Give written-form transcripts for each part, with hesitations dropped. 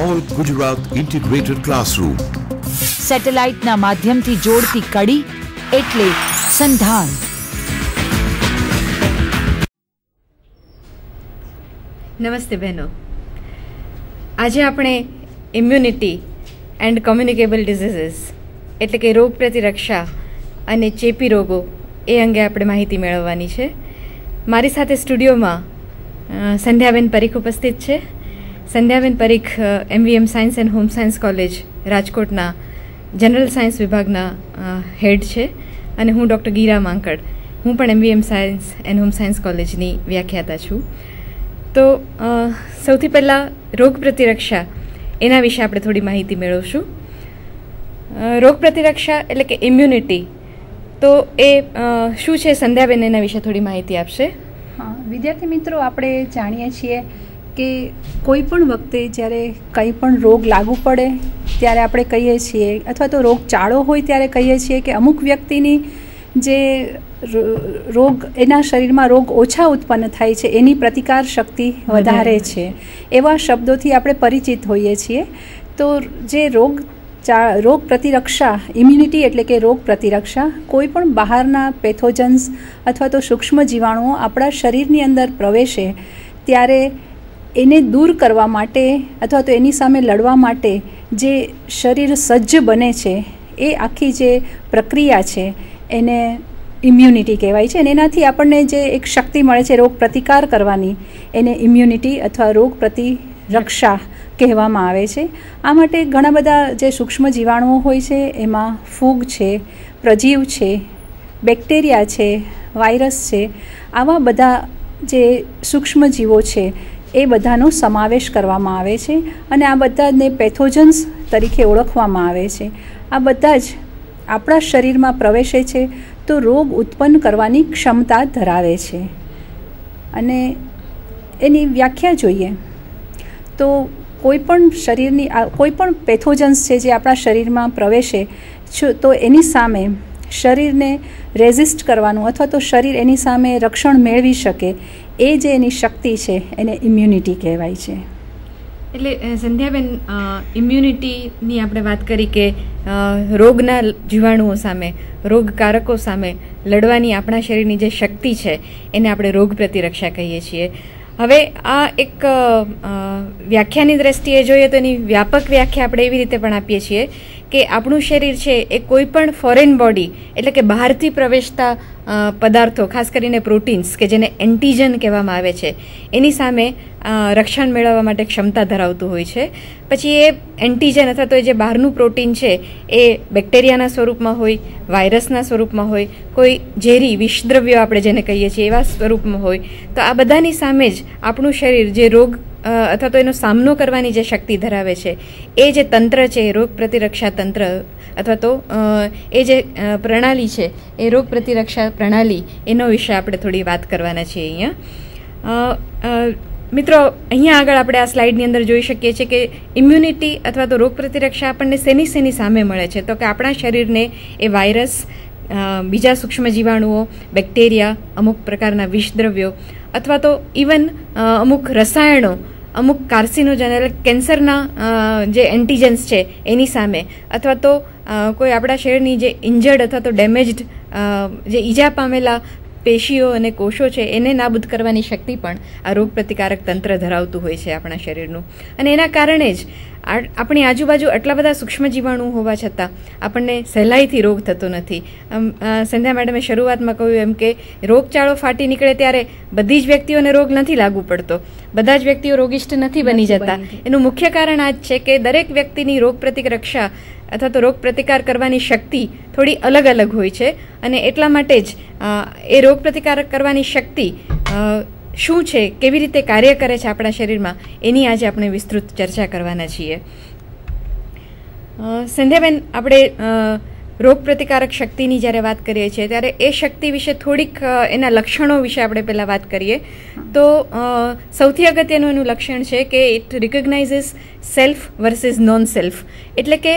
All Gujarat integrated classroom. સેટેલાઇટના માધ્યમથી જોડતી કડી એટલે સંધાન. નમસ્તે બહેનો. આજે આપણે ઇમ્યુનિટી એન્ડ કોમ્યુનિકેબલ ડિઝીઝીસ એટલે કે રોગ પ્રતિરક્ષા અને ચેપી રોગો એ અંગે આપણે માહિતી મેળવવાની છે. મારી સાથે સ્ટુડિયોમાં સંધ્યાબેન પરીખ ઉપસ્થિત છે. Sandhyaben Parikh MVM science and home science college રાજકોટના જનરલ સાયન્સ વિભાગના હેડ છે અને હું ડૉક્ટર ગીરા માંકડ, હું પણ MVM science and home science કોલેજની વ્યાખ્યાતા છું. તો સૌથી પહેલાં રોગ પ્રતિરક્ષા એના વિશે આપણે થોડી માહિતી મેળવશું. રોગ પ્રતિરક્ષા એટલે કે ઇમ્યુનિટી, તો એ શું છે? સંધ્યાબેન એના વિશે થોડી માહિતી આપશે. હા, વિદ્યાર્થી મિત્રો, આપણે જાણીએ છીએ કે કોઈ પણ વખતે જ્યારે કંઈ પણ રોગ લાગુ પડે ત્યારે આપણે કહીએ છીએ, અથવા તો રોગચાળો હોય ત્યારે કહીએ છીએ કે અમુક વ્યક્તિની જે રોગ, એના શરીરમાં રોગ ઓછા ઉત્પન્ન થાય છે, એની પ્રતિકાર શક્તિ વધારે છે, એવા શબ્દોથી આપણે પરિચિત હોઈએ છીએ. તો જે રોગ પ્રતિરક્ષા, ઇમ્યુનિટી એટલે કે રોગ પ્રતિરક્ષા, કોઈ પણ બહારના પેથોજન્સ અથવા તો સૂક્ષ્મ જીવાણુઓ આપણા શરીરની અંદર પ્રવેશે ત્યારે એને દૂર કરવા માટે અથવા તો એની સામે લડવા માટે જે શરીર સજ્જ બને છે, એ આખી જે પ્રક્રિયા છે એને ઇમ્યુનિટી કહેવાય છે. અને એનાથી આપણને જે એક શક્તિ મળે છે રોગ પ્રતિકાર કરવાની, એને ઇમ્યુનિટી અથવા રોગ પ્રતિરક્ષા કહેવામાં આવે છે. આ માટે ઘણા બધા જે સૂક્ષ્મ જીવાણુઓ હોય છે એમાં ફૂગ છે, પ્રજીવ છે, બેક્ટેરિયા છે, વાયરસ છે, આવા બધા જે સૂક્ષ્મ જીવો છે એ બધાનો સમાવેશ કરવામાં આવે છે અને આ બધાને પેથોજન્સ તરીકે ઓળખવામાં આવે છે. આ બધા જ આપણા શરીરમાં પ્રવેશે છે તો રોગ ઉત્પન્ન કરવાની ક્ષમતા ધરાવે છે. અને એની વ્યાખ્યા જોઈએ તો કોઈપણ શરીરની કોઈપણ પેથોજન્સ છે જે આપણા શરીરમાં પ્રવેશે તો એની સામે શરીરને રેઝિસ્ટ કરવાનું અથવા તો શરીર એની સામે રક્ષણ મેળવી શકે, એ જે એની શક્તિ છે એને ઇમ્યુનિટી કહેવાય છે. એટલે સંધ્યાબેન, ઇમ્યુનિટીની આપણે વાત કરી કે રોગના જીવાણુઓ સામે, રોગકારકો સામે લડવાની આપણા શરીરની જે શક્તિ છે એને આપણે રોગ પ્રતિરક્ષા કહીએ છીએ. હવે આ એક વ્યાખ્યાની દ્રષ્ટિએ જોઈએ તો એની વ્યાપક વ્યાખ્યા આપણે એવી રીતે પણ આપીએ છીએ કે આપણું શરીર છે એ કોઈ પણ ફોરેન બોડી એટલે કે બહારથી પ્રવેશતા પદાર્થો, ખાસ કરીને પ્રોટીન્સ કે જેને એન્ટીજન કહેવામાં આવે છે, એની સામે રક્ષણ મેળવવા માટે ક્ષમતા ધરાવતું હોય છે. પછી એ એન્ટીજન અથવા તો જે બહારનું પ્રોટીન છે એ બેક્ટેરિયાના સ્વરૂપમાં હોય, વાયરસના સ્વરૂપમાં હોય, કોઈ ઝેરી વિષદ્રવ્યો આપણે જેને કહીએ છીએ એવા સ્વરૂપમાં હોય. તો આ બધાની સામે જ આપણું શરીર જે રોગ અથવા તો એનો સામનો કરવાની જે શક્તિ ધરાવે છે, એ જે તંત્ર છે, રોગ પ્રતિરક્ષા તંત્ર અથવા તો એ જે પ્રણાલી છે, એ રોગ પ્રતિરક્ષા પ્રણાલી, એનો વિશે આપણે થોડી વાત કરવાના છીએ અહીંયા. મિત્રો, અહીંયા આગળ આપણે આ સ્લાઇડની અંદર જોઈ શકીએ છીએ કે ઇમ્યુનિટી અથવા તો રોગ પ્રતિરક્ષા આપણને શેની સામે મળે છે? તો કે આપણા શરીરને એ વાયરસ, બીજા સૂક્ષ્મ જીવાણુઓ, બેક્ટેરિયા, અમુક પ્રકારના વિષદ્રવ્યો અથવા તો ઇવન અમુક રસાયણો, અમુક કાર્સિનોજન કેન્સરના જે એન્ટીજન્સ છે એની સામે, અથવા તો કોઈ આપણા શરીરની જે ઇન્જર્ડ અથવા તો ડેમેજ્ડ જે ઈજા પામેલા પેશીઓ અને કોષો છે એને નાબૂદ કરવાની શક્તિ પણ આ રોગ પ્રતિકારક તંત્ર ધરાવતું હોય છે આપણા શરીરનું. અને એના કારણે જ આપણી આજુબાજુ આટલા બધા સૂક્ષ્મ જીવાણુ હોવા છતાં આપણને સહેલાઈથી રોગ થતો નથી. સંધ્યા મેડમે શરૂઆતમાં કહ્યું એમ કે રોગચાળો ફાટી નીકળે ત્યારે બધી જ વ્યક્તિઓને રોગ નથી લાગુ પડતો, બધા જ વ્યક્તિઓ રોગિષ્ઠ નથી બની જતા. એનું મુખ્ય કારણ આ જ છે કે દરેક વ્યક્તિની રોગ પ્રતિરક્ષા અથવા તો રોગ પ્રતિકાર કરવાની શક્તિ થોડી અલગ અલગ હોય છે. અને એટલા માટે જ એ રોગ પ્રતિકાર કરવાની શક્તિ શું છે, કેવી રીતે કાર્ય કરે છે આપણા શરીરમાં, એની આજે આપણે વિસ્તૃત ચર્ચા કરવાના છીએ. સંધ્યાબેન, આપણે રોગ પ્રતિકારક શક્તિની જ્યારે વાત કરીએ છીએ ત્યારે એ શક્તિ વિશે થોડીક એના લક્ષણો વિશે આપણે પહેલાં વાત કરીએ. તો સૌથી અગત્યનું એનું લક્ષણ છે કે it recognizes self versus non self. એટલે કે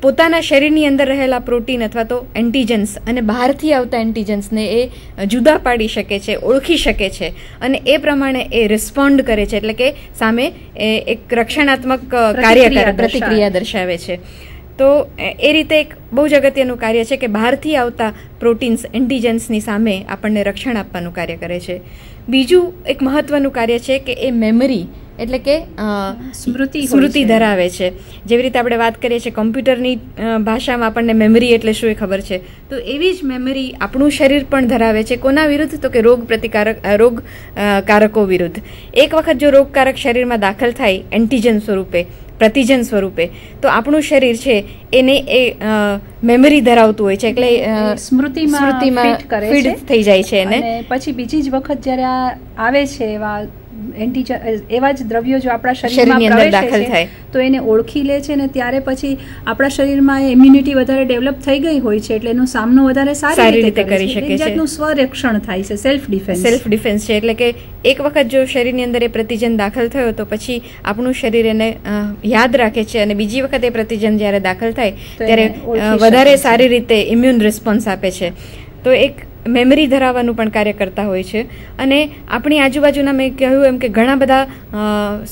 પોતાના શરીરની અંદર રહેલા પ્રોટીન અથવા તો એન્ટીજન્સ અને બહારથી આવતા એન્ટીજન્સને એ જુદા પાડી શકે છે, ઓળખી શકે છે અને એ પ્રમાણે એ રિસ્પોન્ડ કરે છે, એટલે કે સામે એક રક્ષણાત્મક પ્રતિક્રિયા દર્શાવે છે. તો એ રીતે એક બહુ જ અગત્યનું કાર્ય છે કે બહારથી આવતા પ્રોટીન્સ એન્ટીજન્સની સામે આપણને રક્ષણ આપવાનું કાર્ય કરે છે. બીજું એક મહત્વનું કાર્ય છે કે એ મેમરી એટલે કે સ્મૃતિ ધરાવે છે. જેવી રીતે આપણે વાત કરીએ છીએ કોમ્પ્યુટરની ભાષામાં આપણને મેમરી એટલે શું એ ખબર છે, તો એવી જ મેમરી આપણું શરીર પણ ધરાવે છે. કોના વિરુદ્ધ? તો કે રોગકારકો વિરુદ્ધ. એક વખત જો રોગકારક શરીરમાં દાખલ થાય એન્ટીજન સ્વરૂપે, પ્રતિજન સ્વરૂપે, તો આપણું શરીર છે એને એ મેમરી ધરાવતું હોય છે, એટલે સ્મૃતિમાં ફીડ થઈ જાય છે એને. પછી બીજી જ વખત જ્યારે આવે છે એવા જ દ્રવ્યો જો આપણા શરીરમાં પ્રવેશે દાખલ થાય તો એને ઓળખી લે છે ને ત્યારે પછી આપણા શરીરમાં ઇમ્યુનિટી વધારે ડેવલપ થઈ ગઈ હોય છે, એટલે એનો સામનો વધારે સારી રીતે કરી શકે છે. જાતનું સ્વરક્ષણ થાય છે, સેલ્ફ ડિફેન્સ છે. એટલે કે એક વખત જો શરીરની અંદર એ પ્રતિજન દાખલ થયો તો પછી આપણું શરીર એને યાદ રાખે છે અને બીજી વખત એ પ્રતિજન જ્યારે દાખલ થાય ત્યારે વધારે સારી રીતે ઇમ્યુન રિસ્પોન્સ આપે છે. તો એક મેમરી ધરાવવાનું પણ કાર્ય કરતા હોય છે. અને આપણી આજુબાજુના મેં કહ્યું એમ કે ઘણા બધા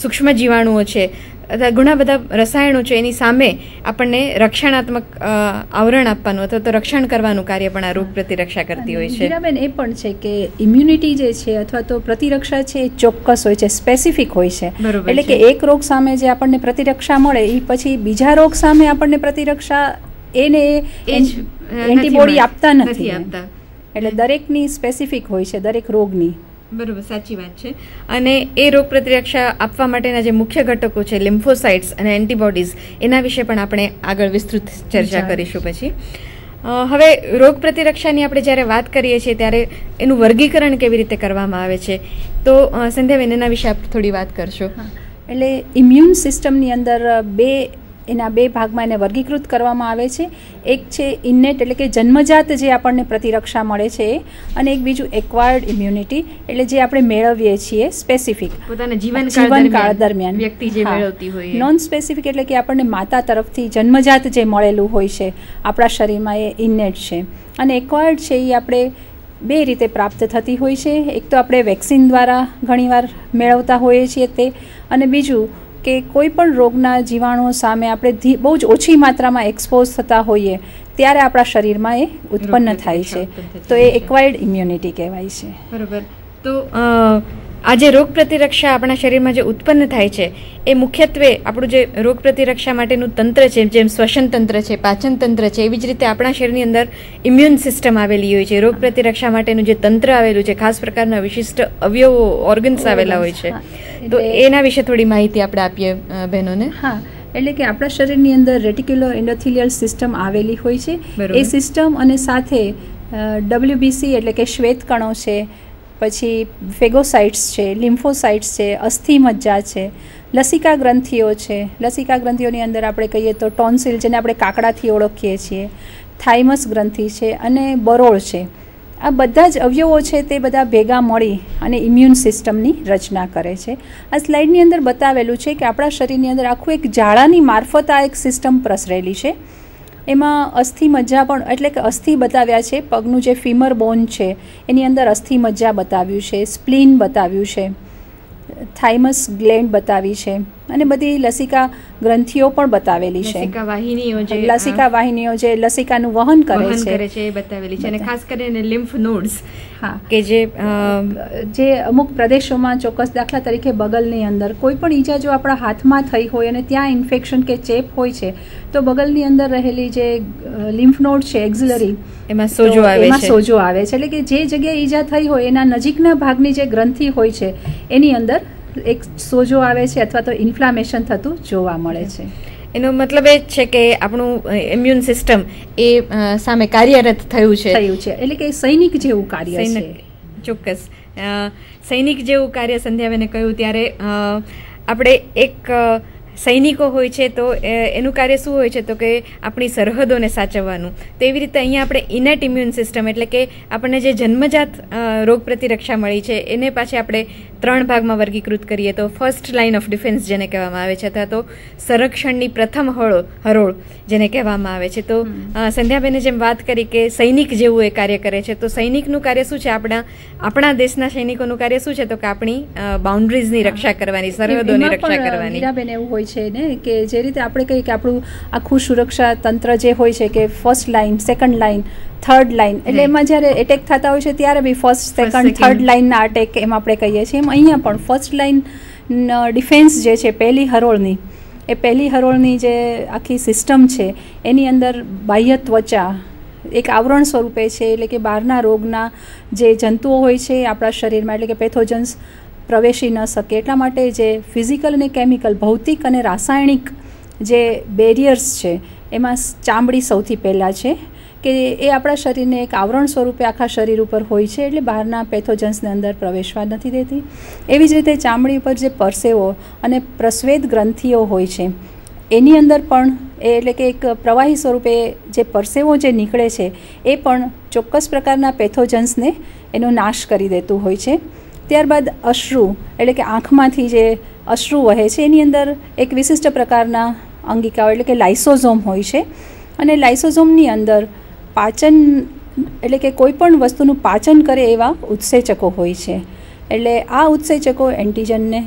સૂક્ષ્મ જીવાણુઓ છે અથવા ઘણા બધા રસાયણો છે, એની સામે આપણને રક્ષણાત્મક આવરણ આપવાનું અથવા તો રક્ષણ કરવાનું કાર્ય પણ આ રોગ પ્રતિરક્ષા કરતી હોય છે. હીરાબેન, એ પણ છે કે ઇમ્યુનિટી જે છે અથવા તો પ્રતિરક્ષા છે એ ચોક્કસ હોય છે, સ્પેસિફિક હોય છે. એટલે કે એક રોગ સામે જે આપણને પ્રતિરક્ષા મળે એ પછી બીજા રોગ સામે આપણને પ્રતિરક્ષા એને એન્ટીબોડી આપતા નથી. એટલે દરેકની સ્પેસિફિક હોય છે, દરેક રોગની. બરોબર, સાચી વાત છે. અને એ રોગ પ્રતિરક્ષા આપવા માટેના જે મુખ્ય ઘટકો છે લિમ્ફોસાઇટ્સ અને એન્ટીબોડીઝ, એના વિશે પણ આપણે આગળ વિસ્તૃત ચર્ચા કરીશું. પછી હવે રોગ પ્રતિરક્ષાની આપણે જ્યારે વાત કરીએ છીએ ત્યારે એનું વર્ગીકરણ કેવી રીતે કરવામાં આવે છે, તો સંધ્યાબેન એના વિશે આપણે થોડી વાત કરશો. એટલે ઇમ્યુન સિસ્ટમની અંદર એના બે ભાગમાં એને વર્ગીકૃત કરવામાં આવે છે. એક છે ઇન્નેટ એટલે કે જન્મજાત જે આપણને પ્રતિરક્ષા મળે છે, અને એક બીજું એક્વાયર્ડ ઇમ્યુનિટી એટલે જે આપણે મેળવીએ છીએ સ્પેસિફિક પોતાના જીવનકાળ દરમિયાન વ્યક્તિ જે મેળવતી હોય. નોન સ્પેસિફિક એટલે કે આપણને માતા તરફથી જન્મજાત જે મળેલું હોય છે આપણા શરીરમાં, એ ઇન્નેટ છે. અને એક્વાયર્ડ છે એ આપણે બે રીતે પ્રાપ્ત થતી હોય છે. એક તો આપણે વેક્સિન દ્વારા ઘણીવાર મેળવતા હોઈએ છીએ તે, અને બીજું કે કોઈ પણ રોગના જીવાણુઓ સામે આપણે બહુ જ ઓછી માત્રામાં એક્સપોઝ થતા હોઈએ ત્યારે આપણા શરીરમાં એ ઉત્પન્ન થાય છે, તો એ એક્વાયર્ડ ઇમ્યુનિટી કહેવાય છે. બરાબર. તો આ જે રોગ પ્રતિરક્ષા આપણા શરીરમાં જે ઉત્પન્ન થાય છે એ મુખ્યત્વે આપણું જે રોગ પ્રતિરક્ષા માટેનું તંત્ર છે, જેમ શ્વસન તંત્ર છે, પાચન તંત્ર છે, એવી જ રીતે આપણા શરીરની અંદર ઇમ્યુન સિસ્ટમ આવેલી હોય છે. રોગ પ્રતિરક્ષા માટેનું જે તંત્ર આવેલું છે, ખાસ પ્રકારના વિશિષ્ટ અવયવો, ઓર્ગન્સ આવેલા હોય છે, તો એના વિશે થોડી માહિતી આપણે આપીએ બહેનોને. હા, એટલે કે આપણા શરીરની અંદર રેટિક્યુલર એન્ડોથેલિયલ સિસ્ટમ આવેલી હોય છે. એ સિસ્ટમ અને સાથે WBC એટલે કે શ્વેત કણો છે, પછી ફેગોસાઇટ્સ છે, લિમ્ફોસાઇટ્સ છે, અસ્થિ મજ્જા છે, લસિકા ગ્રંથિઓ છે. લસિકા ગ્રંથિઓની અંદર આપણે કહીએ તો ટોન્સિલ, જેને આપણે કાકડાથી ઓળખીએ છીએ, થાઇમસ ગ્રંથિ છે અને બરોળ છે. આ બધા જ અવયવો છે તે બધા ભેગા મળી અને ઇમ્યુન સિસ્ટમની રચના કરે છે. આ સ્લાઇડની અંદર બતાવેલું છે કે આપણા શરીરની અંદર આખું એક જાળાની મારફત આ એક સિસ્ટમ પ્રસરેલી છે. એમાં અસ્થિ મજ્જા પણ, એટલે કે અસ્થિ બતાવ્યા છે, પગનું જે ફીમર બોન છે એની અંદર અસ્થિ મજ્જા બતાવ્યું છે, સ્પ્લીન બતાવ્યું છે, થાઇમસ ગ્લેન્ડ બતાવી છે, અને બધી લસિકા ગ્રંથિઓ પણ બતાવેલી છે. લસિકા વાહિનીઓ જે લસિકાનું વહન કરે છે એ બતાવેલી છે. અને ખાસ કરીને લિમ્ફ નોડ્સ, હા, કે જે અમુક પ્રદેશોમાં ચોક્કસ, દાખલા તરીકે બગલની અંદર કોઈ પણ ઈજા જો આપણા હાથમાં થઈ હોય અને ત્યાં ઇન્ફેક્શન કે ચેપ હોય છે તો બગલની અંદર રહેલી જે લિમ્ફ નોડ છે એક્ઝિલરી, એમાં સોજો આવે છે. એટલે કે જે જગ્યાએ ઈજા થઈ હોય એના નજીકના ભાગની જે ગ્રંથિ હોય છે એની અંદર એક સોજો આવે છે અથવા તો ઇન્ફ્લામેશન થતું જોવા મળે છે. એનો મતલબ એ છે કે આપણું ઇમ્યુન સિસ્ટમ એ સામે કાર્યરત થયું છે. એટલે કે સૈનિક જેવું કાર્ય છે. ચોક્કસ સૈનિક જેવું કાર્ય સંધ્યાબેને કહ્યું ત્યારે આપણે એક સૈનિકો હોય છે તો એનું કાર્ય શું હોય છે તો કે આપણી સરહદોને સાચવવાનું. તો એવી રીતે અહીંયા આપણે ઇનેટ ઇમ્યુન સિસ્ટમ એટલે કે આપણને જે જન્મજાત રોગ પ્રતિરક્ષા મળી છે એને પાછી આપણે 3 ભાગમાં વર્ગીકૃત કરીએ તો ફર્સ્ટ લાઇન ઓફ ડિફેન્સ જેને કહેવામાં આવે છે, અથવા તો સંરક્ષણની પ્રથમ હરોળ જેને કહેવામાં આવે છે. તો સંધ્યાબેને જેમ વાત કરી કે સૈનિક જેવું એ કાર્ય કરે છે, તો સૈનિકનું કાર્ય શું છે? આપણા દેશના સૈનિકોનું કાર્ય શું છે? તો કે આપણી બાઉન્ડ્રીઝની રક્ષા કરવાની, સરહદોની રક્ષા કરવાની. મીરાબેન, એવું હોય છે ને કે જે રીતે આપણે કહીએ કે આપણું આખું સુરક્ષા તંત્ર જે હોય છે કે first line, second line, third line, એટલે એમાં જ્યારે એટેક થતા હોય છે ત્યારે બી ફર્સ્ટ, સેકન્ડ, થર્ડ લાઇનના અટેક એમ આપણે કહીએ છીએ. એમ અહીંયા પણ ફર્સ્ટ લાઇન ડિફેન્સ જે છે પહેલી હરોળની, એ પહેલી હરોળની જે આખી સિસ્ટમ છે એની અંદર બાહ્ય ત્વચા એક આવરણ સ્વરૂપે છે, એટલે કે બહારના રોગના જે જંતુઓ હોય છે આપણા શરીરમાં, એટલે કે પેથોજન્સ પ્રવેશી ન શકે એટલા માટે જે ફિઝિકલ અને કેમિકલ, ભૌતિક અને રાસાયણિક જે બેરિયર્સ છે એમાં ચામડી સૌથી પહેલાં છે કે એ આપણા શરીરને એક આવરણ સ્વરૂપે આખા શરીર ઉપર હોય છે, એટલે બહારના પેથોજન્સને અંદર પ્રવેશવા નથી દેતી. એવી જ રીતે ચામડી ઉપર જે પરસેવો અને પ્રસ્વેદ ગ્રંથિઓ હોય છે એની અંદર પણ એટલે કે એક પ્રવાહી સ્વરૂપે જે પરસેવો જે નીકળે છે એ પણ ચોક્કસ પ્રકારના પેથોજન્સને એનો નાશ કરી દેતું હોય છે. ત્યારબાદ અશ્રુ, એટલે કે આંખમાંથી જે અશ્રુ વહે છે એની અંદર એક વિશિષ્ટ પ્રકારના અંગિકાઓ એટલે કે લાઇસોઝોમ હોય છે, અને લાઇસોઝોમની અંદર પાચન એટલે કે કોઈ પણ વસ્તુનું પાચન કરે એવા ઉત્સેચકો હોય છે. એટલે આ ઉત્સેચકો એન્ટીજનને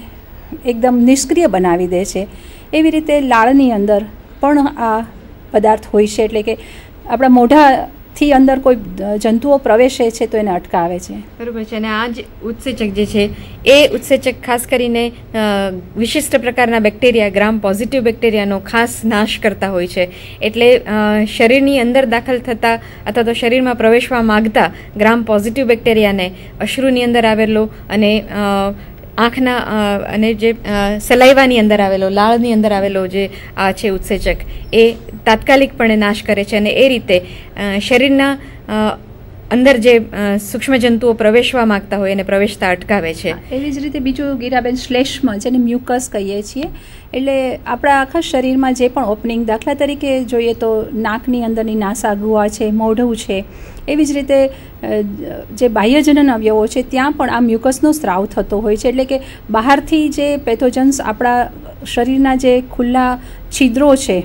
એકદમ નિષ્ક્રિય બનાવી દે છે. એવી રીતે લાળની અંદર પણ આ પદાર્થ હોય છે, એટલે કે આપણા મોઢાથી અંદર કોઈ જંતુઓ પ્રવેશે છે તો એને અટકાવે છે. બરોબર છે. અને આ જ ઉત્સેચક જે છે એ ઉત્સેચક ખાસ કરીને વિશિષ્ટ પ્રકારના બેક્ટેરિયા, ગ્રામ પોઝિટિવ બેક્ટેરિયાનો ખાસ નાશ કરતા હોય છે. એટલે શરીરની અંદર દાખલ થતા અથવા તો શરીરમાં પ્રવેશવા માગતા ગ્રામ પોઝિટિવ બેક્ટેરિયાને અશ્રુની અંદર આવેલો અને આંખના અને જે સલાઈવાની અંદર આવેલો, લાળની અંદર આવેલો જે આ છે ઉત્સેચક, એ તાત્કાલિકપણે નાશ કરે છે, અને એ રીતે શરીરના અંદર જે સૂક્ષ્મ જંતુઓ પ્રવેશવા માંગતા હોય એને પ્રવેશતા અટકાવે છે. એવી જ રીતે બીજું ગીરાબેન, શ્લેષ્મ જેને મ્યુકસ કહીએ છીએ, એટલે આપણા આખા શરીરમાં જે પણ ઓપનિંગ, દાખલા તરીકે જોઈએ તો નાકની અંદરની નાસાગુઆ છે, મોઢું છે, એવી જ રીતે જે બાહ્યજનન અવયવો છે ત્યાં પણ આ મ્યુકસનો સ્ત્રાવ થતો હોય છે. એટલે કે બહારથી જે પેથોજન્સ આપણા શરીરના જે ખુલ્લા છિદ્રો છે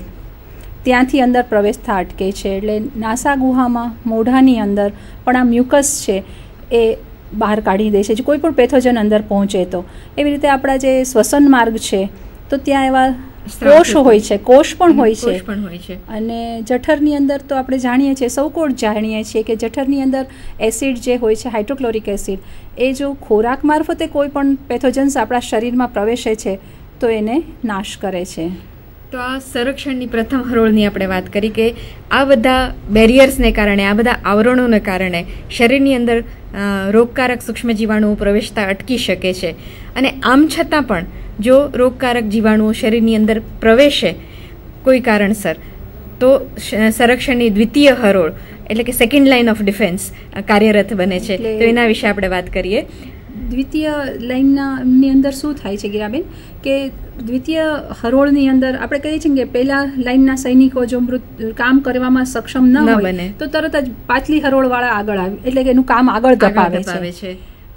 ત્યાંથી અંદર પ્રવેશતા અટકે છે. એટલે નાસાગુહામાં, મોઢાની અંદર પણ આ મ્યુકસ છે એ બહાર કાઢી દે છે કોઈ પણ પેથોજન અંદર પહોંચે તો. એવી રીતે આપણા જે શ્વસન માર્ગ છે તો ત્યાં એવા કોષ હોય છે, કોષ પણ હોય છે. અને જઠરની અંદર તો આપણે જાણીએ છીએ, સૌ કોઈ જાણીએ છીએ કે જઠરની અંદર એસિડ જે હોય છે, હાઇડ્રોક્લોરિક એસિડ, એ જો ખોરાક મારફતે કોઈ પણ પેથોજન્સ આપણા શરીરમાં પ્રવેશે છે તો એને નાશ કરે છે. તો આ સંરક્ષણની પ્રથમ હરોળની આપણે વાત કરી કે આ બધા બેરિયર્સને કારણે, આ બધા આવરણોને કારણે શરીરની અંદર રોગકારક સૂક્ષ્મ જીવાણુઓ પ્રવેશતા અટકી શકે છે. અને આમ છતાં પણ જો રોગકારક જીવાણુઓ શરીરની અંદર પ્રવેશે કોઈ કારણસર, તો સંરક્ષણની દ્વિતીય હરોળ એટલે કે સેકન્ડ લાઇન ઓફ ડિફેન્સ કાર્યરત બને છે. તો એના વિશે આપણે વાત કરીએ. દ્વિતીય લાઇનની અંદર શું થાય છે ગીરાબેન કે દ્વિતીય હરોળની અંદર આપણે કહીએ છીએ કે પહેલા લાઇનના સૈનિકો જો કામ કરવામાં સક્ષમ ન હોય તો તરત જ પાછલી હરોળવાળા આગળ આવે, એટલે કે એનું કામ આગળ ધપાવે છે,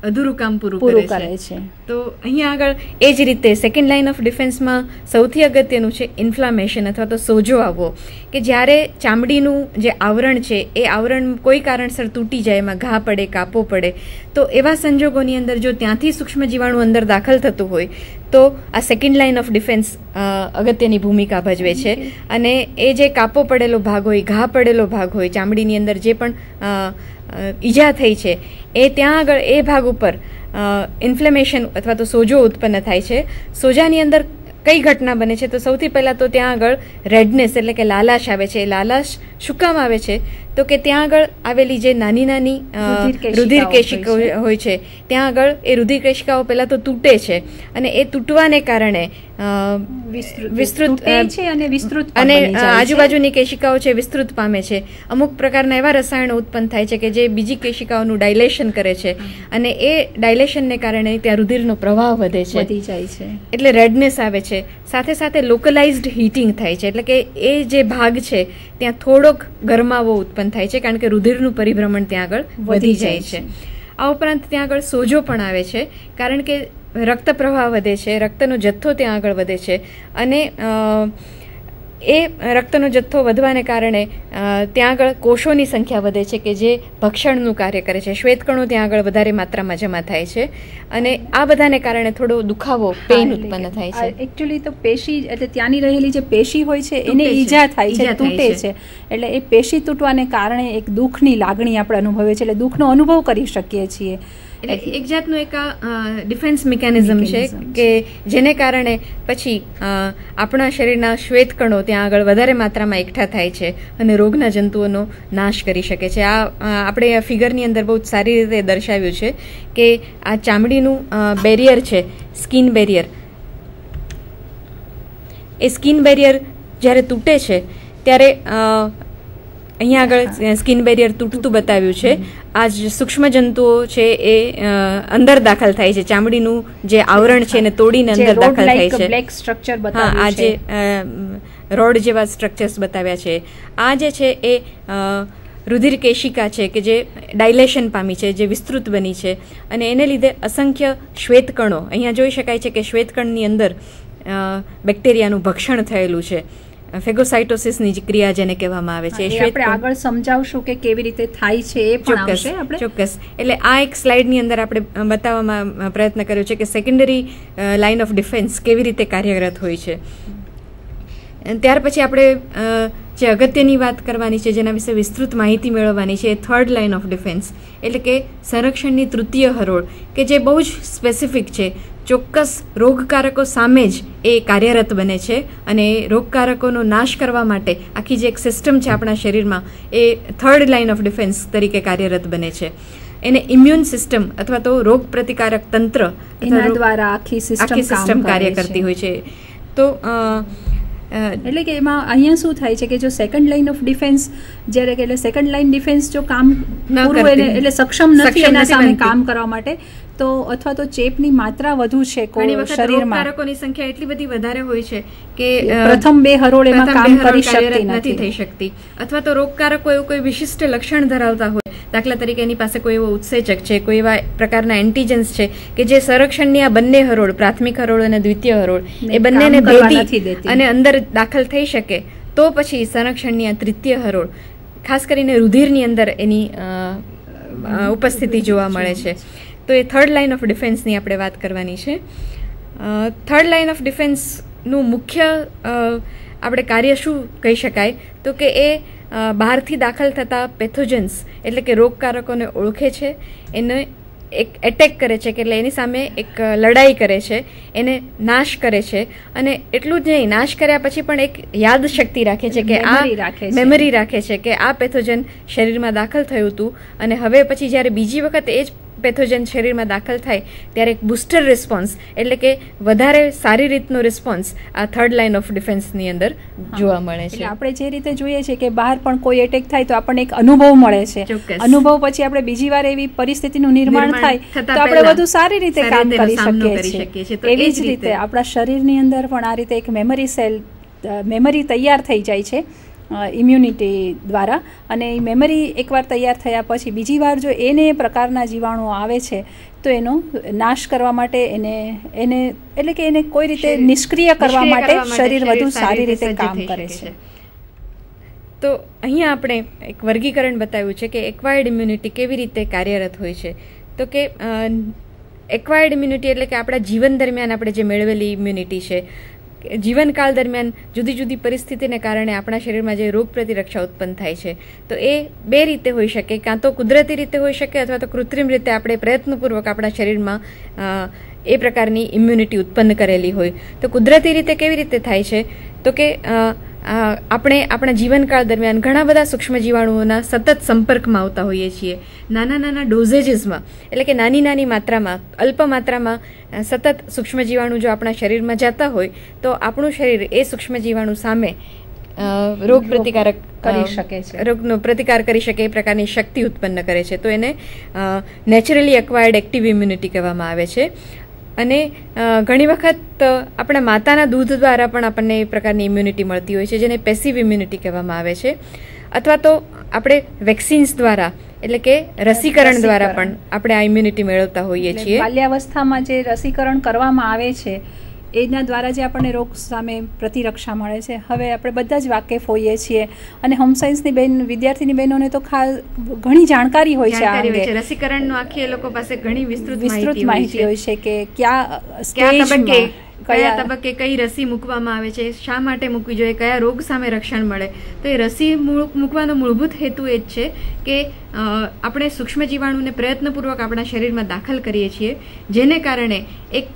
અધૂરું કામ પૂરું કરે છે. તો અહીંયા આગળ એ જ રીતે સેકન્ડ લાઇન ઓફ ડિફેન્સમાં સૌથી અગત્યનું છે ઇન્ફ્લામેશન અથવા તો સોજો આવવો, કે જ્યારે ચામડીનું જે આવરણ છે એ આવરણ કોઈ કારણસર તૂટી જાય, એમાં ઘા પડે, કાપો પડે, તો એવા સંજોગોની અંદર જો ત્યાંથી સૂક્ષ્મ જીવાણુ અંદર દાખલ થતું હોય તો આ સેકન્ડ લાઇન ઓફ ડિફેન્સ અગત્યની ભૂમિકા ભજવે છે. અને એ જે કાપો પડેલો ભાગ હોય, ઘા પડેલો ભાગ હોય, ચામડીની અંદર જે પણ ઈજા થઈ છે એ ત્યાં આગળ એ ભાગ ઉપર ઇન્ફ્લેમેશન અથવા તો સોજો ઉત્પન્ન થાય છે. સોજાની અંદર કઈ ઘટના બને છે? તો સૌથી પહેલાં તો ત્યાં આગળ રેડનેસ એટલે કે લાલાશ આવે છે. લાલાશ શું કામ આવે છે? તો કે ત્યાં આગળ આવેલી જે નાની નાની રુધિર કેશિકાઓ હોય છે ત્યાં આગળ એ રુધિર કેશિકાઓ પહેલાં તો તૂટે છે, અને એ તૂટવાને કારણે વિસ્તૃત અને આજુબાજુની કેશિકાઓ છે વિસ્તૃત પામે છે. અમુક પ્રકારના એવા રસાયણો ઉત્પન્ન થાય છે કે જે બીજી કેશિકાઓનું ડાયલેશન કરે છે, અને એ ડાયલેશનને કારણે ત્યાં રુધિરનો પ્રવાહ વધે છે, વધી જાય છે, એટલે રેડનેસ આવે છે. સાથે સાથે લોકલાઇઝ્ડ હીટિંગ થાય છે, એટલે કે એ જે ભાગ છે ત્યાં થોડોક ગરમાવો ઉત્પન્ન થાય છે, કારણ કે રુધિરનું પરિભ્રમણ ત્યાં આગળ વધી જાય છે. આ ઉપરાંત ત્યાં આગળ સોજો પણ આવે છે, કારણ કે રક્ત પ્રવાહ વધે છે, રક્તનો જથ્થો ત્યાં આગળ વધે છે અને એ રક્તનો જથ્થો વધવાને કારણે ત્યાં આગળ કોષોની સંખ્યા વધે છે કે જે ભક્ષણનું કાર્ય કરે છે. શ્વેતકણો ત્યાં આગળ વધારે માત્રામાં જમા થાય છે અને આ બધાને કારણે થોડો દુખાવો, પેઇન ઉત્પન્ન થાય છે. એકચ્યુઅલી તો પેશી એટલે ત્યાંની રહેલી જે પેશી હોય છે એને ઈજા થાય છે, તૂટે છે. એટલે એ પેશી તૂટવાને કારણે એક દુઃખની લાગણી આપણે અનુભવીએ છીએ, એટલે દુઃખનો અનુભવ કરી શકીએ છીએ. એટલે એક જાતનું એક ડિફેન્સ મિકેનિઝમ છે કે જેને કારણે પછી આપણા શરીરના શ્વેતકણો ત્યાં આગળ વધારે માત્રામાં એકઠા થાય છે અને રોગના જંતુઓનો નાશ કરી શકે છે. આપણે આ ફિગરની અંદર બહુ સારી રીતે દર્શાવ્યું છે કે આ ચામડીનું બેરિયર છે, સ્કિન બેરિયર. એ સ્કિન બેરિયર જ્યારે તૂટે છે ત્યારે અહીંયા આગળ સ્કિન બેરિયર તૂટતું બતાવ્યું છે. આ જ સૂક્ષ્મ જંતુઓ છે એ અંદર દાખલ થાય છે, ચામડીનું જે આવરણ છે એને તોડીને અંદર દાખલ થાય છે. બ્લેક સ્ટ્રક્ચર હા, બતાવ્યું આ જે રોડ જેવા સ્ટ્રક્ચર્સ બતાવ્યા છે, આ જે છે એ રુધિર કેશિકા છે કે જે ડાયલેશન પામી છે, જે વિસ્તૃત બની છે અને એને લીધે અસંખ્ય શ્વેતકણો અહીંયા જોઈ શકાય છે કે શ્વેતકણની અંદર બેક્ટેરિયાનું ભક્ષણ થયેલું છે. ફેગોસાઇટોસિસની જે ક્રિયા જેને કહેવામાં આવે છે, આપણે આગળ સમજાવશું કે કેવી રીતે થાય છે એ પણ આવશે આપણે. ચોક્કસ. એટલે આ એક સ્લાઇડની અંદર આપણે બતાવવામાં પ્રયત્ન કર્યો છે કે સેકન્ડરી લાઇન ઓફ ડિફેન્સ કેવી રીતે કાર્યરત હોય છે. ત્યાર પછી આપણે જે અગત્યની વાત કરવાની છે, જેના વિશે વિસ્તૃત માહિતી મેળવવાની છે, એ થર્ડ લાઇન ઓફ ડિફેન્સ એટલે કે સંરક્ષણની તૃતીય હરોળ, કે જે બહુ જ સ્પેસિફિક છે, ચોક્કસ રોગકારકો સામે જ એ કાર્યરત બને છે અને રોગકારકોનો નાશ કરવા માટે આખી જે એક સિસ્ટમ છે આપણા શરીરમાં એ થર્ડ લાઇન ઓફ ડિફેન્સ તરીકે કાર્યરત બને છે. એને ઇમ્યુન સિસ્ટમ અથવા તો રોગ પ્રતિકારક તંત્ર એના દ્વારા આખી સિસ્ટમ કાર્ય કરતી હોય છે. તો એટલે કે એમાં અહીંયા શું થાય છે કે જો સેકન્ડ લાઇન ઓફ ડિફેન્સ જ્યારે કે એટલે સેકન્ડ લાઇન ડિફેન્સ જો કામ પૂરું એટલે સક્ષમ નથી એના સામે કામ કરવા માટે, તો અથવા તો ચેપની માત્રા વધુ છે શરીરમાં, રોગકારકોની સંખ્યા એટલી બધી વધારે હોય છે કે પ્રથમ બે હરોળ એમાં કામ કરી શકતી નથી થઈ શકતી, અથવા તો રોગકારકો એવું કોઈ વિશિષ્ટ લક્ષણ ધરાવતા હોય, દાખલા તરીકે એની પાસે કોઈ એવો ઉત્સેચક છે, કોઈ એવા પ્રકારના એન્ટીજન્સ છે કે જે સંરક્ષણની આ બંને હરોળ, પ્રાથમિક હરોળ અને દ્વિતીય હરોળ, એ બંનેને ભેદી અને અંદર દાખલ થઈ શકે, તો પછી સંરક્ષણની આ તૃતીય હરોળ, ખાસ કરીને રુધિરની અંદર એની ઉપસ્થિતિ જોવા મળે છે. તો એ થર્ડ લાઇન ઓફ ડિફેન્સની આપણે વાત કરવાની છે. થર્ડ લાઇન ઓફ ડિફેન્સનું મુખ્ય આપણે કાર્ય શું કહી શકાય, તો કે એ બહારથી દાખલ થતા પેથોજન્સ એટલે કે રોગકારકોને ઓળખે છે, એને એક એટેક કરે છે કે એટલે એની સામે એક લડાઈ કરે છે, એને નાશ કરે છે અને એટલું જ નહીં, નાશ કર્યા પછી પણ એક યાદ શક્તિ રાખે છે કે આ મેમરી રાખે છે કે આ પેથોજન શરીરમાં દાખલ થયું હતું અને હવે પછી જ્યારે બીજી વખત એ જ પેથોજન શરીરમાં દાખલ થાય ત્યારે એક બુસ્ટર રિસ્પોન્સ એટલે કે વધારે સારી રીતનો રિસ્પોન્સ આ થર્ડ લાઇન ઓફ ડિફેન્સની અંદર જોવા મળે છે. આપણે જે રીતે જોઈએ છે કે બહાર પણ કોઈ એટેક થાય તો આપણને એક અનુભવ મળે છે, અનુભવ પછી આપણે બીજી વાર એવી પરિસ્થિતિનું નિર્માણ થાય તો આપણે વધુ સારી રીતે કામ કરી શકીએ છીએ. એવી જ રીતે આપણા શરીરની અંદર પણ આ રીતે એક મેમરી તૈયાર થઈ જાય છે ઇમ્યુનિટી દ્વારા, અને એ મેમરી એકવાર તૈયાર થયા પછી બીજી વાર જો એને પ્રકારના જીવાણુઓ આવે છે તો એનો નાશ કરવા માટે એને એટલે કે એને કોઈ રીતે નિષ્ક્રિય કરવા માટે શરીર વધુ સારી રીતે કામ કરે છે. તો અહીંયા આપણે એક વર્ગીકરણ બતાવ્યું છે કે એક્વાયર્ડ ઇમ્યુનિટી કેવી રીતે કાર્યરત હોય છે. તો કે એક્વાયર્ડ ઇમ્યુનિટી એટલે કે આપણા જીવન દરમિયાન આપણે જે મેળવેલી ઇમ્યુનિટી છે, જીવનકાળ દરમિયાન જુદી જુદી પરિસ્થિતિને કારણે આપણા શરીરમાં જે રોગ પ્રતિરક્ષા ઉત્પન્ન થાય છે, તો એ બે રીતે હોઈ શકે, કાં તો કુદરતી રીતે હોઈ શકે અથવા તો કૃત્રિમ રીતે આપણે પ્રયત્નપૂર્વક આપણા શરીરમાં એ પ્રકારની ઇમ્યુનિટી ઉત્પન્ન કરેલી હોય. તો કુદરતી રીતે કેવી રીતે થાય છે, તો કે આપણે આપણા જીવનકાળ દરમિયાન ઘણા બધા સૂક્ષ્મ જીવાણુઓના સતત સંપર્કમાં આવતા હોઈએ છીએ, નાના નાના ડોઝેજીસમાં એટલે કે નાની નાની માત્રામાં, અલ્પ માત્રામાં સતત સૂક્ષ્મ જીવાણુ જો આપણા શરીરમાં જતા હોય તો આપણું શરીર એ સૂક્ષ્મ જીવાણુ સામે રોગ પ્રતિકારક કરી શકે છે, રોગનો પ્રતિકાર કરી શકે એ પ્રકારની શક્તિ ઉત્પન્ન કરે છે. તો એને નેચરલી એક્વાયર્ડ એક્ટિવ ઇમ્યુનિટી કહેવામાં આવે છે. અને ઘણી વખત આપણા માતાના દૂધ દ્વારા પણ આપણને એ પ્રકારની ઇમ્યુનિટી મળતી હોય છે, જેને પેસિવ ઇમ્યુનિટી કહેવામાં આવે છે, અથવા તો આપણે વેક્સિન્સ દ્વારા એટલે કે રસીકરણ દ્વારા પણ આપણે આ ઇમ્યુનિટી મેળવતા હોઈએ છીએ. બાલ્યાવસ્થામાં જે રસીકરણ કરવામાં આવે છે એના દ્વારા જે આપણને રોગ સામે પ્રતિરક્ષા મળે છે. હવે આપણે બધા જ વાકેફ હોઈએ છીએ અને હોમ સાયન્સની વિદ્યાર્થીની બહેનોને તો ઘણી જાણકારી હોય છે આ અંગે. રસીકરણનું આખી એ લોકો પાસે ઘણી વિસ્તૃત માહિતી હોય છે કે કયા તબક્કે કઈ રસી મૂકવામાં આવે છે, શા માટે મૂકવી જોઈએ, કયા રોગ સામે રક્ષણ મળે. તો એ રસી મૂકવાનો મૂળભૂત હેતુ એ જ છે કે આપણે સૂક્ષ્મ જીવાણુને પ્રયત્નપૂર્વક આપણા શરીરમાં દાખલ કરીએ છીએ, જેને કારણે એક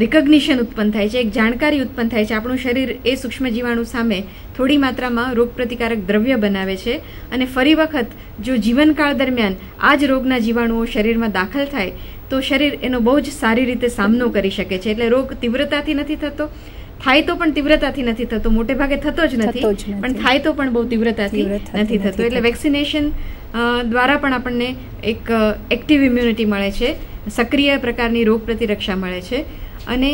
રિકગ્નિશન ઉત્પન્ન થાય છે, એક જાણકારી ઉત્પન્ન થાય છે. આપણું શરીર એ સૂક્ષ્મ જીવાણુ સામે થોડી માત્રામાં રોગ પ્રતિકારક દ્રવ્ય બનાવે છે અને ફરી વખત જો જીવનકાળ દરમિયાન આ જ રોગના જીવાણુઓ શરીરમાં દાખલ થાય તો શરીર એનો બહુ જ સારી રીતે સામનો કરી શકે છે. એટલે રોગ તીવ્રતાથી નથી થતો, થાય તો પણ તીવ્રતાથી નથી થતો, મોટે ભાગે થતો જ નથી, પણ થાય તો પણ બહુ તીવ્રતાથી નથી થતો. એટલે વેક્સિનેશન દ્વારા પણ આપણને એક એક્ટિવ ઇમ્યુનિટી મળે છે, સક્રિય પ્રકારની રોગ પ્રતિરક્ષા મળે છે. અને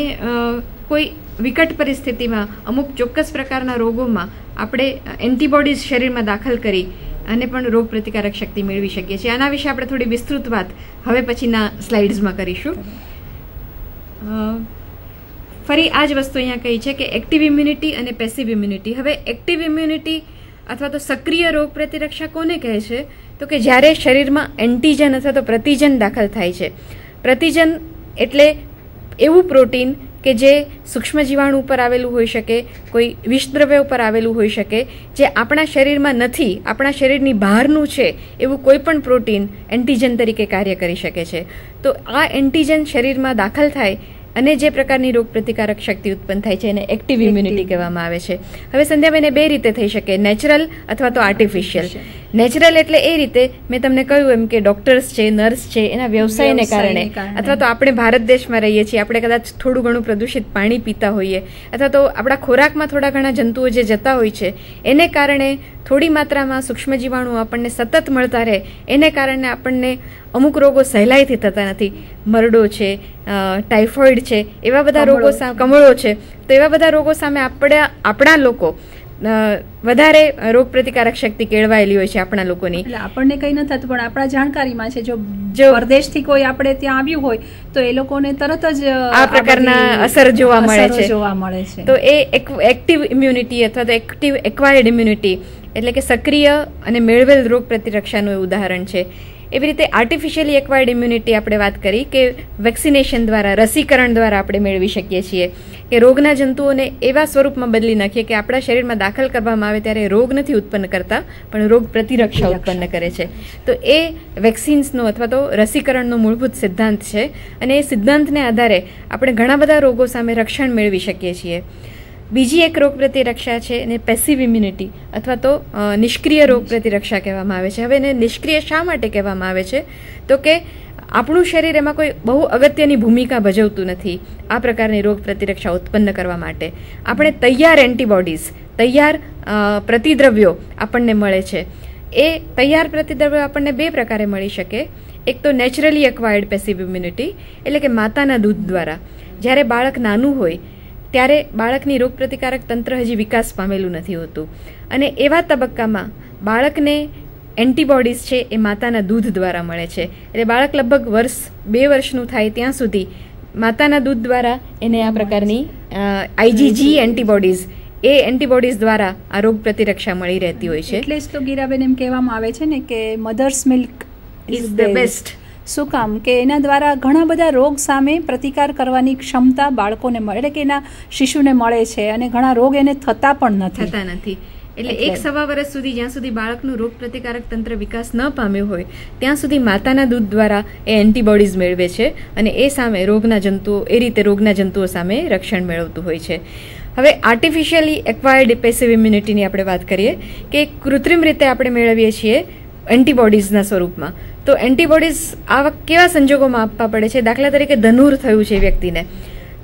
કોઈ વિકટ પરિસ્થિતિમાં અમુક ચોક્કસ પ્રકારના રોગોમાં આપણે એન્ટીબોડીઝ શરીરમાં દાખલ કરી અને પણ રોગ પ્રતિકારક શક્તિ મેળવી શકીએ છીએ. આના વિશે આપણે થોડી વિસ્તૃત વાત હવે પછીના સ્લાઇડ્સમાં કરીશું. ફરી આ જ વસ્તુ અહીંયા કહી છે કે એક્ટિવ ઇમ્યુનિટી અને પેસિવ ઇમ્યુનિટી. હવે એક્ટિવ ઇમ્યુનિટી અથવા તો સક્રિય રોગ પ્રતિરક્ષા કોને કહે છે? તો કે જ્યારે શરીરમાં એન્ટીજન અથવા તો પ્રતિજન દાખલ થાય છે. પ્રતિજન એટલે એવું પ્રોટીન કે જે સૂક્ષ્મ જીવાણુ ઉપર આવેલું હોઈ શકે, કોઈ વિષદ્રવ્ય ઉપર આવેલું હોઈ શકે, જે આપણા શરીરમાં નથી, આપણા શરીરની બહારનું છે એવું કોઈ પણ પ્રોટીન એન્ટીજન તરીકે કાર્ય કરી શકે છે. તો આ એન્ટીજન શરીરમાં દાખલ થાય અને જે પ્રકારની રોગ પ્રતિકારક શક્તિ ઉત્પન્ન થાય છે એને એક્ટિવ ઇમ્યુનિટી કહેવામાં આવે છે. હવે સંધ્યાબેન, બે રીતે થઈ શકે, નેચરલ અથવા તો આર્ટિફિશિયલ. નેચરલ એટલે એ રીતે મેં તમને કહ્યું એમ કે ડોક્ટર્સ છે, નર્સ છે, એના વ્યવસાયને કારણે, અથવા તો આપણે ભારત દેશમાં રહીએ છીએ, આપણે કદાચ થોડું ઘણું પ્રદૂષિત પાણી પીતા હોઈએ, અથવા તો આપણા ખોરાકમાં થોડા ઘણા જંતુઓ જે જતા હોય છે એને કારણે થોડી માત્રામાં સૂક્ષ્મ જીવાણુ આપણને સતત મળતા રહે, એને કારણે આપણને અમુક રોગો સહેલાઈથી થતા નથી. મરડો છે, ટાઇફોઇડ છે, એવા બધા રોગો, કમળો છે, તો એવા બધા રોગો સામે આપણા લોકો વધારે રોગ પ્રતિકારક શક્તિ કેળવાયેલી હોય છે આપણા લોકોની. એટલે આપણને કંઈ ન થતું, પણ આપણા જાણકારીમાં છે. જો પરદેશથી કોઈ આપણે ત્યાં આવ્યું હોય તો એ લોકોને તરત જ આ પ્રકારના અસર જોવા મળે છે. તો એ એક્ટિવ ઇમ્યુનિટી અથવા તો એક્ટિવ એક્વાયર્ડ ઇમ્યુનિટી એટલે કે સક્રિય અને મેળવેલ રોગ પ્રતિરક્ષાનું ઉદાહરણ છે. એવી રીતે આર્ટિફિશિયલી એક્વાયર્ડ ઇમ્યુનિટી આપણે વાત કરી કે વેક્સિનેશન દ્વારા, રસીકરણ દ્વારા આપણે મેળવી શકીએ છીએ કે રોગના જંતુઓને એવા સ્વરૂપમાં બદલી નાખીએ કે આપણા શરીરમાં દાખલ કરવામાં આવે ત્યારે રોગ નથી ઉત્પન્ન કરતા, પણ રોગ પ્રતિરક્ષા ઉત્પન્ન કરે છે. તો એ વેક્સિન્સનો અથવા તો રસીકરણનો મૂળભૂત સિદ્ધાંત છે અને એ સિદ્ધાંતને આધારે આપણે ઘણા બધા રોગો સામે રક્ષણ મેળવી શકીએ છીએ. બીજી એક રોગ પ્રતિરક્ષા છે એને પેસિવ ઇમ્યુનિટી અથવા તો નિષ્ક્રિય રોગ પ્રતિરક્ષા કહેવામાં આવે છે. હવે એને નિષ્ક્રિય શા માટે કહેવામાં આવે છે? તો કે આપણું શરીર એમાં કોઈ બહુ અગત્યની ભૂમિકા ભજવતું નથી આ પ્રકારની રોગ પ્રતિરક્ષા ઉત્પન્ન કરવા માટે. આપણે તૈયાર એન્ટીબોડીઝ, તૈયાર પ્રતિદ્રવ્યો આપણને મળે છે. એ તૈયાર પ્રતિદ્રવ્યો આપણને બે પ્રકારે મળી શકે. એક તો નેચરલી એક્વાયર્ડ પેસિવ ઇમ્યુનિટી એટલે કે માતાના દૂધ દ્વારા. જ્યારે બાળક નાનું હોય ત્યારે બાળકની રોગ પ્રતિકારક તંત્ર હજી વિકાસ પામેલું નથી હોતું અને એવા તબક્કામાં બાળકને એન્ટીબોડીઝ છે એ માતાના દૂધ દ્વારા મળે છે. એટલે બાળક લગભગ 2 વર્ષનું થાય ત્યાં સુધી માતાના દૂધ દ્વારા એને આ પ્રકારની આઈજીજી એન્ટીબોડીઝ, એ એન્ટીબોડીઝ દ્વારા આ રોગ પ્રતિરક્ષા મળી રહેતી હોય છે. એટલે જ તો ગીરાબેન એમ કહેવામાં આવે છે ને કે mother's milk is the best. શું કામ? કે એના દ્વારા ઘણા બધા રોગ સામે પ્રતિકાર કરવાની ક્ષમતા બાળકોને મળે, એટલે કે એના શિશુને મળે છે અને ઘણા રોગ એને થતા નથી. એટલે 1-1.25 વર્ષ સુધી જ્યાં સુધી બાળકનું રોગ પ્રતિકારક તંત્ર વિકાસ ન પામ્યો હોય ત્યાં સુધી માતાના દૂધ દ્વારા એ એન્ટીબોડીઝ મેળવે છે અને એ સામે રોગના જંતુઓ, એ રીતે રોગના જંતુઓ સામે રક્ષણ મેળવતું હોય છે. હવે આર્ટિફિશિયલી એક્વાયર્ડ પેસિવ ઇમ્યુનિટીની આપણે વાત કરીએ કે કૃત્રિમ રીતે આપણે મેળવીએ છીએ એન્ટીબોડીઝના સ્વરૂપમાં. તો એન્ટીબોડીઝ આ કેવા સંજોગોમાં આપવા પડે છે? દાખલા તરીકે ધનુર થયું છે વ્યક્તિને,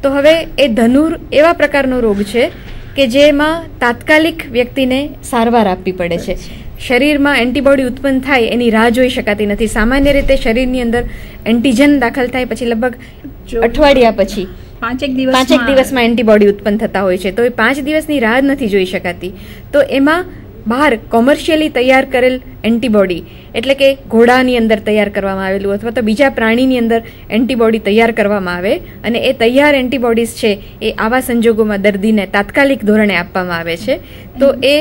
તો હવે એ ધનુર એવા પ્રકારનો રોગ છે કે જેમાં તાત્કાલિક વ્યક્તિને સારવાર આપવી પડે છે. શરીરમાં એન્ટીબોડી ઉત્પન્ન થાય એની રાહ જોઈ શકાતી નથી. સામાન્ય રીતે શરીરની અંદર એન્ટીજન દાખલ થાય પછી લગભગ અઠવાડિયા પછી 5 દિવસમાં એન્ટીબોડી ઉત્પન્ન થતા હોય છે. તો એ 5 દિવસની રાહ નથી જોઈ શકાતી. તો એમાં બહાર કોમર્શિયલી તૈયાર કરેલ એન્ટીબોડી એટલે કે ઘોડાની અંદર તૈયાર કરવામાં આવેલું અથવા તો બીજા પ્રાણીની અંદર એન્ટીબોડી તૈયાર કરવામાં આવે અને એ તૈયાર એન્ટીબોડીઝ છે એ આવા સંજોગોમાં દર્દીને તાત્કાલિક ધોરણે આપવામાં આવે છે, તો એ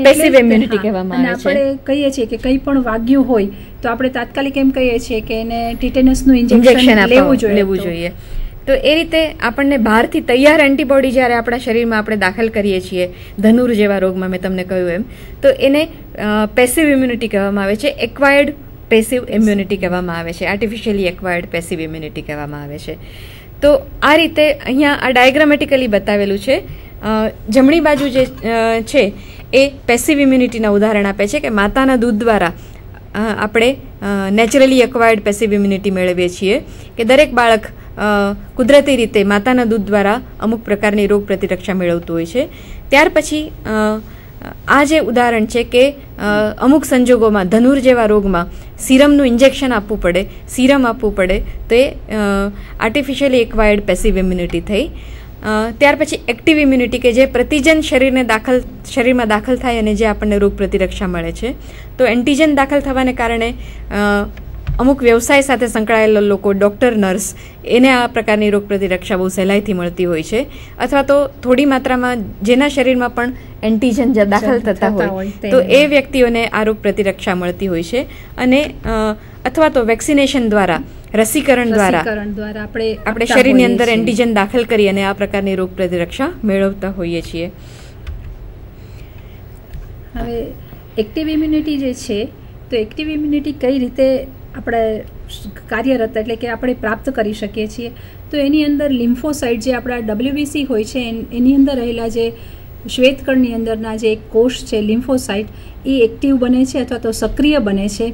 પેસિવ ઇમ્યુનિટી કહેવામાં આવે છે. આપણે કહીએ છીએ કે કંઈ પણ વાગ્યું હોય તો આપણે તાત્કાલિક એમ કહીએ છીએ કે એને ટીટેનસનું ઇન્જેક્શન લેવું જોઈએ. તો એ રીતે આપણને બહારથી તૈયાર એન્ટીબોડી જ્યારે આપણા શરીરમાં આપણે દાખલ કરીએ છીએ ધનુર જેવા રોગમાં મેં તમને કહ્યું એમ, તો એને પેસિવ ઇમ્યુનિટી કહેવામાં આવે છે, એક્વાયર્ડ પેસિવ ઇમ્યુનિટી કહેવામાં આવે છે, આર્ટિફિશિયલી એક્વાયર્ડ પેસિવ ઇમ્યુનિટી કહેવામાં આવે છે. તો આ રીતે અહીંયા આ ડાયગ્રામેટિકલી બતાવેલું છે. જમણી બાજુ જે છે એ પેસિવ ઇમ્યુનિટીના ઉદાહરણ આપે છે કે માતાના દૂધ દ્વારા આપણે નેચરલી એક્વાયર્ડ પેસિવ ઇમ્યુનિટી મેળવીએ છીએ કે દરેક બાળક કુદરતી રીતે માતાના દૂધ દ્વારા અમુક પ્રકારની રોગ પ્રતિરક્ષા મેળવતું હોય છે. ત્યાર પછી આ જે ઉદાહરણ છે કે અમુક સંજોગોમાં ધનુર જેવા રોગમાં સિરમનું ઇન્જેક્શન આપવું પડે, સિરમ આપવું પડે, તો એ આર્ટિફિશિયલી એક્વાયર્ડ પેસિવ ઇમ્યુનિટી થઈ. ત્યાર પછી એક્ટિવ ઇમ્યુનિટી કે જે પ્રતિજન શરીરમાં દાખલ થાય અને જે આપણને રોગ પ્રતિરક્ષા મળે છે. તો એન્ટીજન દાખલ થવાને કારણે અમુક વ્યવસાય સાથે સંકળાયેલા લોકો, ડૉક્ટર, નર્સ, એને આ પ્રકારની રોગ પ્રતિરક્ષા બહુ સહેલાઈથી મળતી હોય છે. અથવા તો થોડી માત્રામાં જેના શરીરમાં પણ એન્ટીજન દાખલ થતા હોય તો એ વ્યક્તિઓને આ રોગ પ્રતિરક્ષા મળતી હોય છે. અને અથવા તો વેક્સિનેશન દ્વારા, રસીકરણ દ્વારા આપણે શરીરની અંદર એન્ટીજન દાખલ કરી અને આ પ્રકારની રોગ પ્રતિરક્ષા મેળવતા હોઈએ છીએ. હવે એક્ટિવ ઇમ્યુનિટી જે છે, તો એક્ટિવ ઇમ્યુનિટી કઈ રીતે આપણે કાર્યરત એટલે કે આપણે પ્રાપ્ત કરી શકીએ છીએ? તો એની અંદર લિમ્ફોસાઇટ જે આપણા WBC હોય છે એની અંદર રહેલા જે શ્વેતકણની અંદરના જે કોષ છે લિમ્ફોસાઇટ, એ એક્ટિવ બને છે અથવા તો સક્રિય બને છે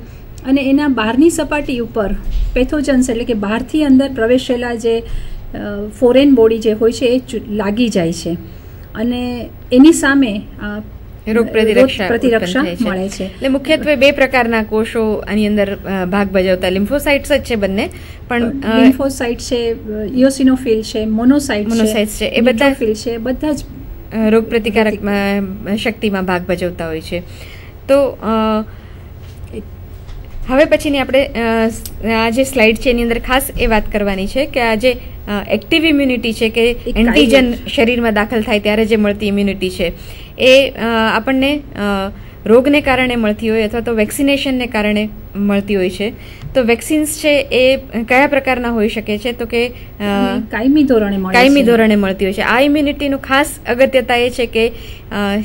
અને એના બહારની સપાટી ઉપર પેથોજન્સ એટલે કે બહારથી અંદર પ્રવેશેલા જે ફોરેન બોડી જે હોય છે એ લાગી જાય છે અને એની સામે રોગ પ્રતિરક્ષા મળે છે. એટલે મુખ્યત્વે બે પ્રકારના કોષો આની અંદર ભાગ ભજવતા, લિમ્ફોસાઇટ્સ જ છે બંને, પણ લિમ્ફોસાઇટ છે, ઇઓસિનોફિલ છે, મોનોસાઇટ્સ છે, એ બધા જ રોગ પ્રતિકારક શક્તિમાં ભાગ ભજવતા હોય છે. તો હવે પછીની આપણે આ જે સ્લાઇડ છે એની અંદર ખાસ એ વાત કરવાની છે કે આ જે એક્ટિવ ઇમ્યુનિટી છે કે એન્ટીજન શરીરમાં દાખલ થાય ત્યારે જે મળતી ઇમ્યુનિટી છે એ આપણને રોગને કારણે મળતી હોય અથવા તો વેક્સિનેશનને કારણે મળતી હોય છે. તો વેક્સિન્સ છે એ કયા પ્રકારના હોઈ શકે છે? તો કે કાયમી ધોરણે મળતી હોય છે. આ ઇમ્યુનિટીનું ખાસ અગત્યતા એ છે કે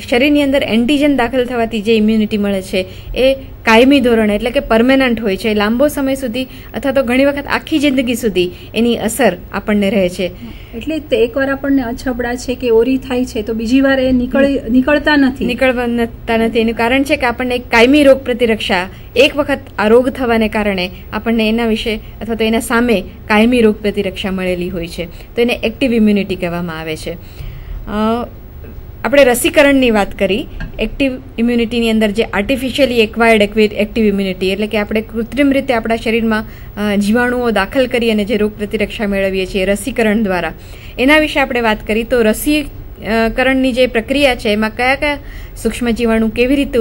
શરીરની અંદર એન્ટીજન દાખલ થવાથી જે ઇમ્યુનિટી મળે છે એ કાયમી ધોરણે એટલે કે પરમેનન્ટ હોય છે, લાંબો સમય સુધી અથવા તો ઘણી વખત આખી જિંદગી સુધી એની અસર આપણને રહે છે. એટલે એકવાર આપણને અછબડા છે કે ઓરી થાય છે તો બીજી વાર એ નીકળતા નથી. એનું કારણ છે કે આપણને કાયમી રોગ પ્રતિરક્ષા એક વખત આ રોગ થવાને કારણે આપણને એના વિશે અથવા તો એના સામે કાયમી રોગ પ્રતિરક્ષા મળેલી હોય છે. તો એને એક્ટિવ ઇમ્યુનિટી કહેવામાં આવે છે. આપણે રસીકરણની વાત કરી. એક્ટિવ ઇમ્યુનિટીની અંદર જે આર્ટિફિશિયલી એક્વાયર્ડ એક્ટિવ ઇમ્યુનિટી એટલે કે આપણે કૃત્રિમ રીતે આપણા શરીરમાં જીવાણુઓ દાખલ કરી અને જે રોગ પ્રતિરક્ષા મેળવીએ છીએ રસીકરણ દ્વારા, એના વિશે આપણે વાત કરી. તો રસીકરણની જે પ્રક્રિયા છે એમાં કયા કયા સૂક્ષ્મ જીવાણુ કેવી રીતે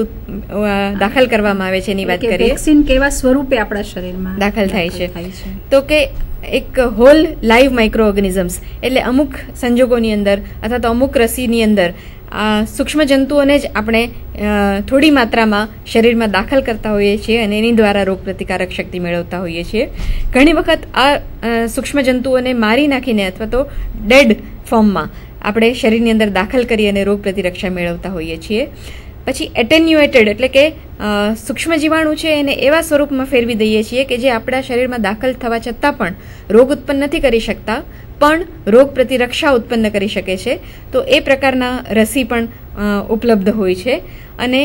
દાખલ કરવામાં આવે છે એની વાત કરીએ. વેક્સિન કેવા સ્વરૂપે આપણા શરીરમાં દાખલ થાય છે? તો કે એક હોલ લાઈવ માઇક્રો ઓર્ગેનિઝમ્સ એટલે અમુક સંજોગોની અંદર અથવા તો અમુક રસીની અંદર સૂક્ષ્મ જંતુઓને જ આપણે થોડી માત્રામાં શરીરમાં દાખલ કરતા હોઈએ છીએ અને એની દ્વારા રોગ પ્રતિકારક શક્તિ મેળવતા હોઈએ છીએ. ઘણી વખત આ સૂક્ષ્મ જંતુઓને મારી નાખીને અથવા તો ડેડ ફોર્મમાં આપણે શરીરની અંદર દાખલ કરી અને રોગ પ્રતિરક્ષા મેળવતા હોઈએ છીએ. પછી એટેન્યુએટેડ એટલે કે સૂક્ષ્મ જીવાણુ છે એને એવા સ્વરૂપમાં ફેરવી દઈએ છીએ કે જે આપણા શરીરમાં દાખલ થવા છતાં પણ રોગ ઉત્પન્ન નથી કરી શકતા, પણ રોગ પ્રતિરક્ષા ઉત્પન્ન કરી શકે છે. તો એ પ્રકારના રસી પણ ઉપલબ્ધ હોય છે. અને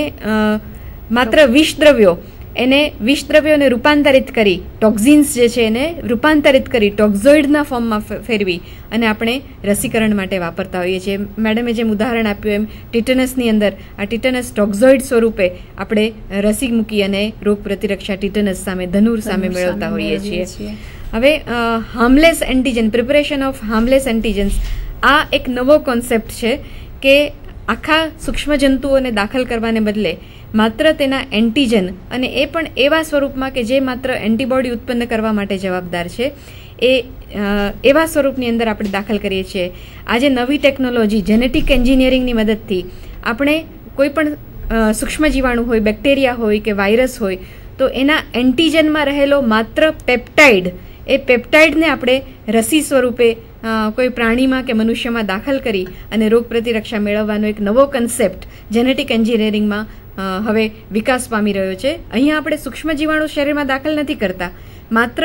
માત્ર વિષદ્રવ્યોને રૂપાંતરિત કરી, ટોક્ઝિન્સ જે છે એને રૂપાંતરિત કરી ટોક્ઝોઇડના ફોર્મમાં ફેરવી અને આપણે રસીકરણ માટે વાપરતા હોઈએ છીએ. મેડમે જેમ ઉદાહરણ આપ્યું એમ ટીટનસની અંદર આ ટીટનસ ટોક્ઝોઇડ સ્વરૂપે આપણે રસી મૂકી અને રોગ પ્રતિરક્ષા ટીટનસ સામે, ધનુર સામે મેળવતા હોઈએ છીએ. હવે harmless antigen, preparation of harmless antigens, આ એક નવો કોન્સેપ્ટ છે કે આખા સૂક્ષ્મજંતુઓને દાખલ કરવાને બદલે માત્ર તેના એન્ટીજન, અને એ પણ એવા સ્વરૂપમાં કે જે માત્ર એન્ટીબોડી ઉત્પન્ન કરવા માટે જવાબદાર છે, એવા સ્વરૂપની અંદર આપણે દાખલ કરીએ છીએ. આજે નવી ટેકનોલોજી જેનેટિક એન્જિનિયરિંગની મદદથી આપણે કોઈ પણ સૂક્ષ્મ જીવાણુ હોય, બેક્ટેરિયા હોય કે વાયરસ હોય, તો એના એન્ટીજનમાં રહેલો માત્ર પેપ્ટાઇડ, એ પેપ્ટાઇડને આપણે રસી સ્વરૂપે કોઈ પ્રાણીમાં કે મનુષ્યમાં દાખલ કરી અને રોગ પ્રતિરક્ષા મેળવવાનો એક નવો કન્સેપ્ટ જેનેટિક એન્જિનિયરિંગમાં હવે વિકાસ પામી રહ્યો છે. અહીંયા આપણે સૂક્ષ્મ જીવાણુ શરીરમાં દાખલ નથી કરતા, માત્ર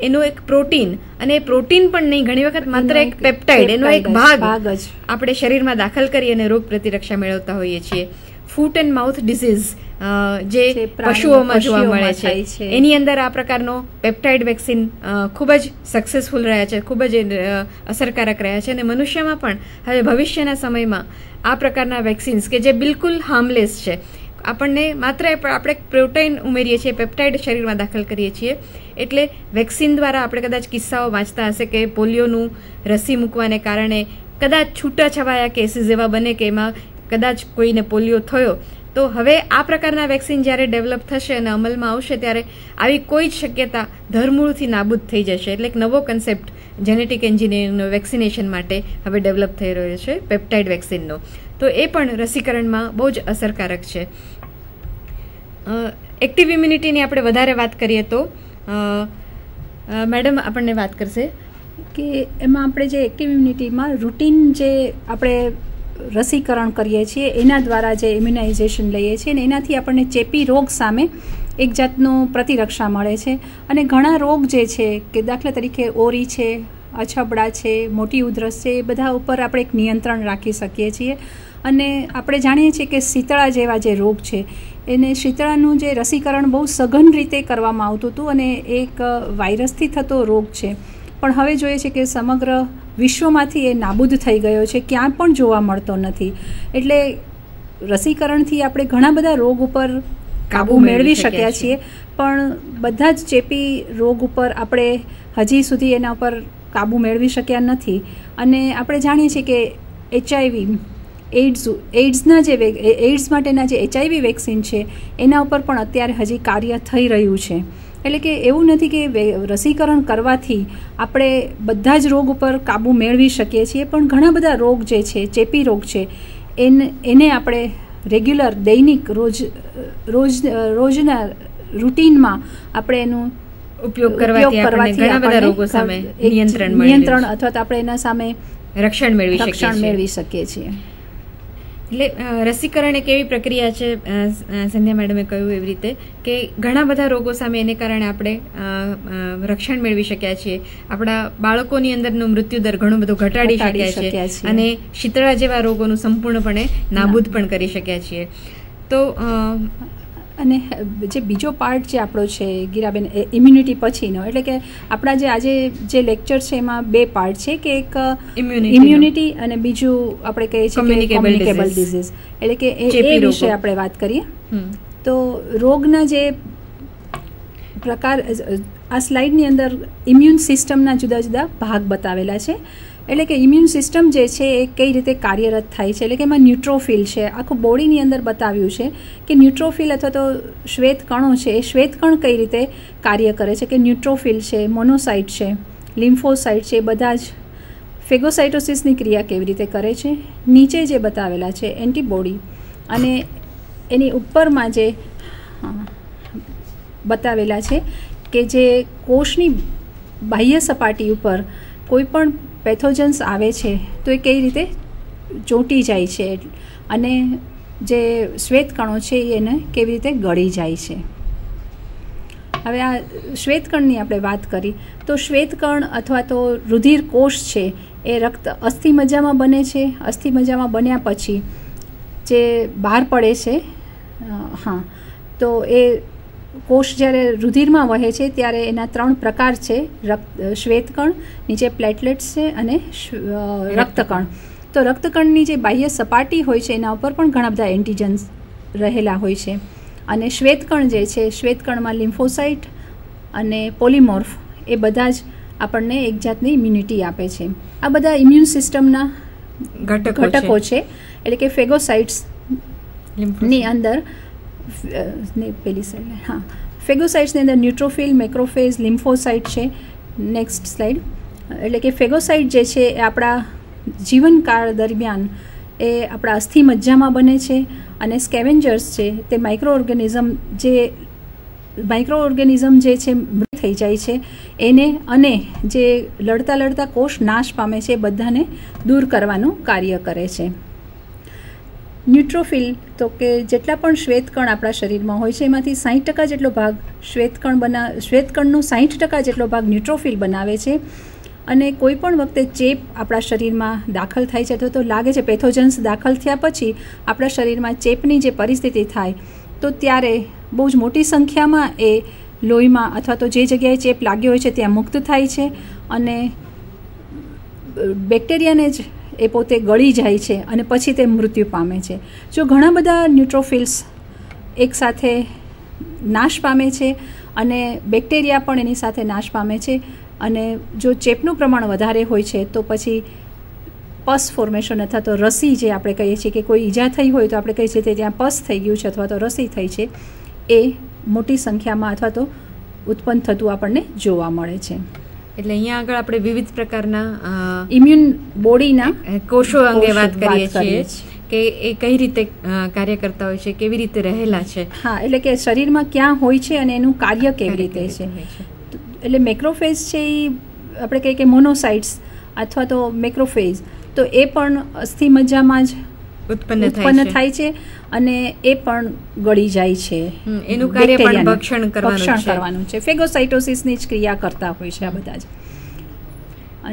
એનો એક પ્રોટીન, અને એ પ્રોટીન પણ નહીં, ઘણી વખત માત્ર એક પેપ્ટાઇડ, એનો એક ભાગ આપણે શરીરમાં દાખલ કરી અને રોગ પ્રતિરક્ષા મેળવતા હોઈએ છીએ. ફૂટ એન્ડ માઉથ ડિસીઝ જે પશુઓમાં જોવા મળે છે, એની અંદર આ પ્રકારનો પેપ્ટાઇડ વેક્સિન ખૂબ જ સક્સેસફુલ રહ્યા છે, ખૂબ જ અસરકારક રહ્યા છે. અને મનુષ્યમાં પણ હવે ભવિષ્યના સમયમાં આ પ્રકારના વેક્સિન્સ કે જે બિલકુલ હાર્મલેસ છે, આપણને માત્ર આપણે પ્રોટીન ઉમેરીએ છીએ, પેપ્ટાઇડ શરીરમાં દાખલ કરીએ છીએ, એટલે વેક્સિન દ્વારા આપણે કદાચ કિસ્સાઓ વાંચતા હશે કે પોલિયોનું રસી મૂકવાને કારણે કદાચ છૂટાછવાયા કેસીસ એવા બને કે એમાં કદાચ કોઈને પોલિયો થયો. તો હવે આ પ્રકારના વેક્સિન જ્યારે ડેવલપ થશે અને અમલમાં આવશે ત્યારે આવી કોઈ જ શક્યતા ધરમૂળથી નાબૂદ થઈ જશે. એટલે એક નવો કન્સેપ્ટ જેનેટિક એન્જિનિયરિંગનો વેક્સિનેશન માટે હવે ડેવલપ થઈ રહ્યો છે, પેપ્ટાઇડ વેક્સિનનો. તો એ પણ રસીકરણમાં બહુ જ અસરકારક છે. એક્ટિવ ઇમ્યુનિટીની આપણે વધારે વાત કરીએ તો મેડમ આપણને વાત કરશે કે એમાં આપણે જે એક્ટિવ ઇમ્યુનિટીમાં રૂટીન જે આપણે રસીકરણ કરીએ છીએ એના દ્વારા જે ઇમ્યુનાઇઝેશન લઈએ છીએ ને એનાથી આપણને ચેપી રોગ સામે એક જાતનું પ્રતિરક્ષા મળે છે. અને ઘણા રોગ જે છે કે દાખલા તરીકે ઓરી છે, અછબડા છે, મોટી ઉધરસ છે, એ બધા ઉપર આપણે એક નિયંત્રણ રાખી શકીએ છીએ. અને આપણે જાણીએ છીએ કે શીતળા જેવા જે રોગ છે એને શીતળાનું જે રસીકરણ બહુ સઘન રીતે કરવામાં આવતું હતું, અને એક વાયરસથી થતો રોગ છે, પણ હવે જોઈએ છે કે સમગ્ર વિશ્વમાંથી એ નાબૂદ થઈ ગયો છે, ક્યાં પણ જોવા મળતો નથી. એટલે રસીકરણથી આપણે ઘણા બધા રોગ ઉપર કાબૂ મેળવી શક્યા છીએ, પણ બધા જ ચેપી રોગ ઉપર આપણે હજી સુધી એના ઉપર કાબૂ મેળવી શક્યા નથી. અને આપણે જાણીએ છીએ કે HIV, એઇડ્સના જે એઇડ્સ માટેના જે HIV વેક્સિન છે એના ઉપર પણ અત્યારે હજી કાર્ય થઈ રહ્યું છે. એટલે કે એવું નથી કે રસીકરણ કરવાથી આપણે બધા જ રોગ ઉપર કાબૂ મેળવી શકીએ છીએ, પણ ઘણા બધા રોગ જે છે, ચેપી રોગ છે, એને આપણે રેગ્યુલર દૈનિક રોજના રૂટીનમાં આપણે એનું ઉપયોગ કરવાથી ઘણા બધા રોગો સામે નિયંત્રણ અથવા તો આપણે એના સામે રક્ષણ મેળવી શકીએ છીએ. એટલે રસીકરણ એક એવી પ્રક્રિયા છે, સંધ્યા મેડમે કહ્યું એવી રીતે, કે ઘણા બધા રોગો સામે એને કારણે આપણે રક્ષણ મેળવી શક્યા છીએ. આપણા બાળકોની અંદરનો મૃત્યુદર ઘણો બધો ઘટાડી શક્યા છે, અને શીતળા જેવા રોગોનું સંપૂર્ણપણે નાબૂદ પણ કરી શક્યા છીએ. તો અને જે બીજો પાર્ટ જે આપણો છે ગીરાબેન, ઇમ્યુનિટી પછીનો, એટલે કે આપણા જે આજે જે લેક્ચર છે એમાં બે પાર્ટ છે, કે એક ઇમ્યુનિટી અને બીજું આપણે કહીએ છીએ કોમ્યુનિકેબલ ડિઝીઝ, એટલે કે એ વિશે આપણે વાત કરીએ. તો રોગના જે પ્રકાર આ સ્લાઇડની અંદર ઇમ્યુન સિસ્ટમના જુદા જુદા ભાગ બતાવેલા છે. એટલે કે ઇમ્યુન સિસ્ટમ જે છે એ કઈ રીતે કાર્યરત થાય છે, એટલે કે એમાં ન્યુટ્રોફિલ છે, આખું બોડીની અંદર બતાવ્યું છે કે ન્યુટ્રોફિલ અથવા તો શ્વેત કણો છે, એ શ્વેત કણ કઈ રીતે કાર્ય કરે છે, કે ન્યુટ્રોફિલ છે, મોનોસાઇટ છે, લિમ્ફોસાઇટ છે, બધા જ ફેગોસાઇટોસિસની ક્રિયા કેવી રીતે કરે છે. નીચે જે બતાવેલા છે એન્ટીબોડી, અને એની ઉપરમાં જે બતાવેલા છે કે જે કોષની બાહ્ય સપાટી ઉપર કોઈ પણ પેથોજન્સ આવે છે તો એ કઈ રીતે ચોંટી જાય છે, અને જે શ્વેત કણો છે એને કેવી રીતે ગળી જાય છે. હવે આ શ્વેતકણની આપણે વાત કરી તો શ્વેતકણ અથવા તો રુધિર કોષ છે એ રક્ત અસ્થિમજ્જામાં બને છે. અસ્થિમજ્જામાં બન્યા પછી જે બહાર પડે છે, તો એ કોષ જ્યારે રુધિરમાં વહે છે ત્યારે એના 3 પ્રકાર છે, શ્વેતકણ, નીચે પ્લેટલેટ્સ છે, અને રક્તકણ. તો રક્તકણની જે બાહ્ય સપાટી હોય છે એના ઉપર પણ ઘણા બધા એન્ટીજન્સ રહેલા હોય છે. અને શ્વેતકણ જે છે, શ્વેતકણમાં લિમ્ફોસાઇટ અને પોલીમોર્ફ, એ બધા જ આપણને એક જાતની ઇમ્યુનિટી આપે છે. આ બધા ઇમ્યુન સિસ્ટમના ઘટકો છે, એટલે કે ફેગોસાઇટ્સ ની અંદર પેલી સાઈડ ફેગોસાઇટ્સની અંદર ન્યુટ્રોફિલ, મેક્રોફેજ, લિમ્ફોસાઇટ છે. Next slide. એટલે કે ફેગોસાઇટ જે છે એ આપણા જીવનકાળ દરમિયાન એ આપણા અસ્થિ મજ્જામાં બને છે, અને સ્કેવેન્જર્સ છે તે માઇક્રો ઓર્ગેનિઝમ જે છે મૃત થઈ જાય છે એને, અને જે લડતા કોષ નાશ પામે છે એ બધાને દૂર કરવાનું કાર્ય કરે છે. ન્યુટ્રોફિલ તો કે જેટલા પણ શ્વેતકણ આપણા શરીરમાં હોય છે એમાંથી 60% જેટલો ભાગ શ્વેતકણનો 60% જેટલો ભાગ ન્યુટ્રોફિલ બનાવે છે. અને કોઈ પણ વખતે ચેપ આપણા શરીરમાં દાખલ થાય છે અથવા તો લાગે છે, પેથોજન્સ દાખલ થયા પછી આપણા શરીરમાં ચેપની જે પરિસ્થિતિ થાય તો ત્યારે બહુ જ મોટી સંખ્યામાં એ લોહીમાં અથવા તો જે જગ્યાએ ચેપ લાગ્યો હોય છે ત્યાં મુક્ત થાય છે, અને બેક્ટેરિયાને જ એ પોતે ગળી જાય છે અને પછી તે મૃત્યુ પામે છે. જો ઘણા બધા ન્યુટ્રોફિલ્સ એકસાથે નાશ પામે છે અને બેક્ટેરિયા પણ એની સાથે નાશ પામે છે, અને જો ચેપનું પ્રમાણ વધારે હોય છે તો પછી પસ ફોર્મેશન અથવા તો રસી જે આપણે કહીએ છીએ કે કોઈ ઈજા થઈ હોય તો આપણે કહીએ છીએ ત્યાં પસ થઈ ગયું છે અથવા તો રસી થઈ છે, એ મોટી સંખ્યામાં અથવા તો ઉત્પન્ન થતું આપણને જોવા મળે છે. એટલે અહીંયા આગળ આપણે વિવિધ પ્રકારના ઇમ્યુન બોડીના કોષો અંગે વાત કરીએ છીએ કે એ કઈ રીતે કાર્ય કરતા હોય છે, કેવી રીતે રહેલા છે. હા, એટલે કે શરીરમાં ક્યાં હોય છે અને એનું કાર્ય કેવી રીતે છે. એટલે મેક્રોફેજ છે એ આપણે કહીએ કે મોનોસાઇટ્સ અથવા તો મેક્રોફેજ, તો એ પણ અસ્થિ મજ્જામાં જ ઉત્પન્ન થાય છે અને એ પણ ગળી જાય છે. એનું કાર્ય પણ ભક્ષણ કરવાનું છે. ફેગોસાઇટોસિસની જ ક્રિયા કરતા હોય છે આ બધા જ.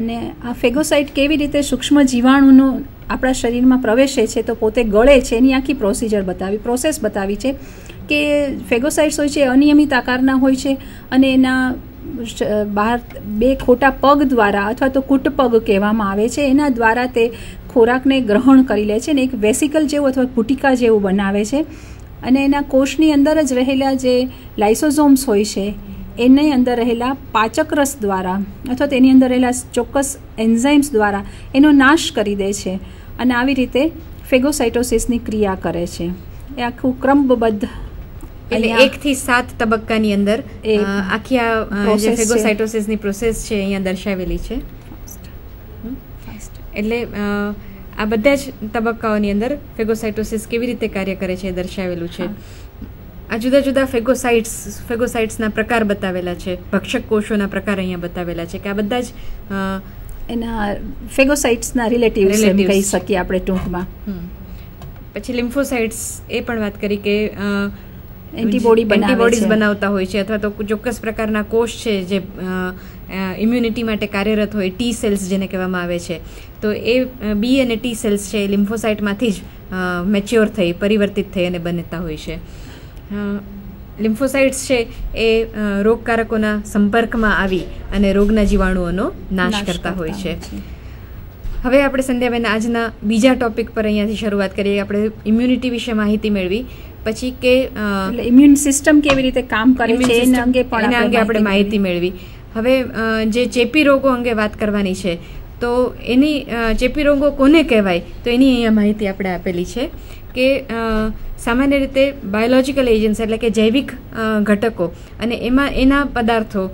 અને આ ફેગોસાઇટ કેવી રીતે સૂક્ષ્મ જીવાણુનો આપણા શરીરમાં પ્રવેશે છે તો પોતે ગળે છે એની આખી પ્રોસેસ બતાવી છે કે ફેગોસાઇટ્સ હોય છે અનિયમિત આકારના હોય છે, અને એના બહાર 2 ખોટા પગ દ્વારા અથવા તો કૂટ પગ કહેવામાં આવે છે, એના દ્વારા તે ખોરાકને ગ્રહણ કરી લે છે અને એક વેસિકલ જેવું અથવા પુટિકા જેવું બનાવે છે. અને એના કોષની અંદર જ રહેલા જે લાઇસોઝોમ્સ હોય છે એની અંદર રહેલા પાચક રસ દ્વારા અથવા તેની અંદર રહેલા ચોક્કસ એન્ઝાઇમ્સ દ્વારા એનો નાશ કરી દે છે, અને આવી રીતે ફેગોસાઇટોસિસની ક્રિયા કરે છે. એ આખું ક્રમબદ્ધ, એટલે 1 થી 7 તબક્કાની અંદર આખી આ જે ફેગોસાઇટોસિસની પ્રોસેસ છે અહીંયા દર્શાવેલી છે. એટલે આ બધા જ તબક્કાઓની અંદર ફેગોસાઇટોસિસ કેવી રીતે કાર્ય કરે છે એ દર્શાવેલું છે. આ જુદા જુદા ફેગોસાઇટ્સના પ્રકાર બતાવેલા છે, ભક્ષક કોષોના પ્રકાર અહીંયા બતાવેલા છે કે આ બધા જ એના ફેગોસાઇટ્સના રિલેટિવ્સ કહી શકીએ આપણે ટૂંકમાં. પછી લિમ્ફોસાઇટ્સ એ પણ વાત કરી કે એન્ટીબોડીઝ બનાવતા હોય છે અથવા તો ચોક્કસ પ્રકારના કોષ છે જે ઇમ્યુનિટી માટે કાર્યરત હોય, ટી સેલ્સ જેને કહેવામાં આવે છે. તો એ બી અને ટી સેલ્સ છે લિમ્ફોસાઇટમાંથી જ મેચ્યોર થઈ, પરિવર્તિત થઈ અને બનતા હોય છે. લિમ્ફોસાઇટ્સ છે એ રોગકારકોના સંપર્કમાં આવી અને રોગના જીવાણુઓનો નાશ કરતા હોય છે. હવે આપણે સંધ્યાબેન આજના બીજા ટોપિક પર અહીંયાથી શરૂઆત કરીએ. આપણે ઇમ્યુનિટી વિશે માહિતી મેળવી, પછી કે ઇમ્યુન સિસ્ટમ કેવી રીતે કામ કરે છે એના અંગે આપણે માહિતી મેળવી. હવે જે ચેપી રોગો અંગે વાત કરવાની છે, તો એની ચેપી રોગો કોને કહેવાય તો એની અહીંયા માહિતી આપણે આપેલી છે કે સામાન્ય રીતે બાયોલોજિકલ એજન્ટ્સ એટલે કે જૈવિક ઘટકો અને એના પદાર્થો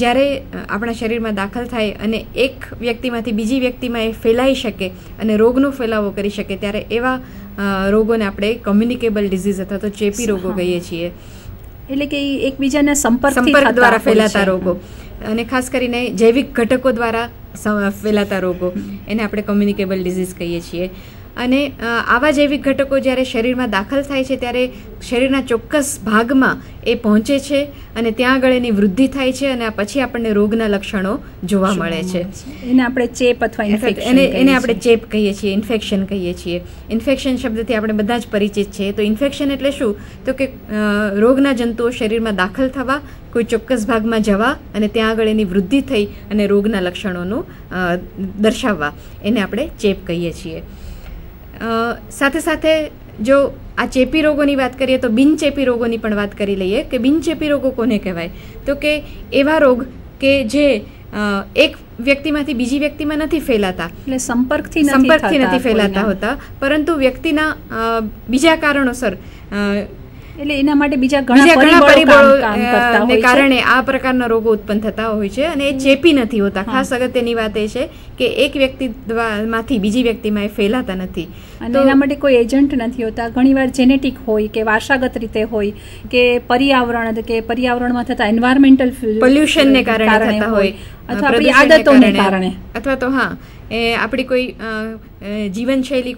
જ્યારે આપણા શરીરમાં દાખલ થાય અને એક વ્યક્તિમાંથી બીજી વ્યક્તિમાં એ ફેલાઈ શકે અને રોગનો ફેલાવો કરી શકે, ત્યારે એવા રોગોને આપણે કોમ્યુનિકેબલ ડિઝીઝ અથવા તો ચેપી રોગો કહીએ છીએ. એટલે કે એકબીજાના સંપર્ક દ્વારા ફેલાતા રોગો, અને ખાસ કરીને જૈવિક ઘટકો દ્વારા ફેલાતા રોગો એને આપણે કોમ્યુનિકેબલ ડિઝીઝ કહીએ છીએ. અને આવા જૈવિક ઘટકો જ્યારે શરીરમાં દાખલ થાય છે ત્યારે શરીરના ચોક્કસ ભાગમાં એ પહોંચે છે અને ત્યાં આગળ એની વૃદ્ધિ થાય છે અને પછી આપણને રોગના લક્ષણો જોવા મળે છે. એને આપણે ચેપ અથવા એને આપણે ચેપ કહીએ છીએ, ઇન્ફેક્શન કહીએ છીએ. ઇન્ફેક્શન શબ્દથી આપણે બધા જ પરિચિત છીએ. તો ઇન્ફેક્શન એટલે શું? તો કે રોગના જંતુઓ શરીરમાં દાખલ થવા, કોઈ ચોક્કસ ભાગમાં જવા અને ત્યાં આગળ એની વૃદ્ધિ થઈ અને રોગના લક્ષણોનું દર્શાવવા, એને આપણે ચેપ કહીએ છીએ. સાથે સાથે જો આ ચેપી રોગોની વાત કરીએ તો બિનચેપી રોગોની પણ વાત કરી લઈએ કે બિનચેપી રોગો કોને કહેવાય. તો કે એવા રોગ કે જે એક વ્યક્તિમાંથી બીજી વ્યક્તિમાં નથી ફેલાતા, એટલે સંપર્કથી નથી ફેલાતા હોતા, પરંતુ વ્યક્તિના બીજા કારણોસર એટલે એના માટે બીજા ઘણા પરિબળોને કારણે આ પ્રકારના રોગો ઉત્પન્ન થતા હોય છે અને એ ચેપી નથી હોતા. ખાસ અગત્યની વાત એ છે કે એક વ્યક્તિ માંથી બીજી વ્યક્તિમાં એ ફેલાતા નથી અને એના માટે કોઈ એજન્ટ નથી હોતા. ઘણીવાર જેનેટિક હોય કે વારસાગત રીતે હોય કે પર્યાવરણમાં થતા એન્વાયરમેન્ટલ પોલ્યુશનને કારણે થતા હોય અથવા આપણી આદતોને કારણે અથવા તો આપણી કોઈ જીવનશૈલી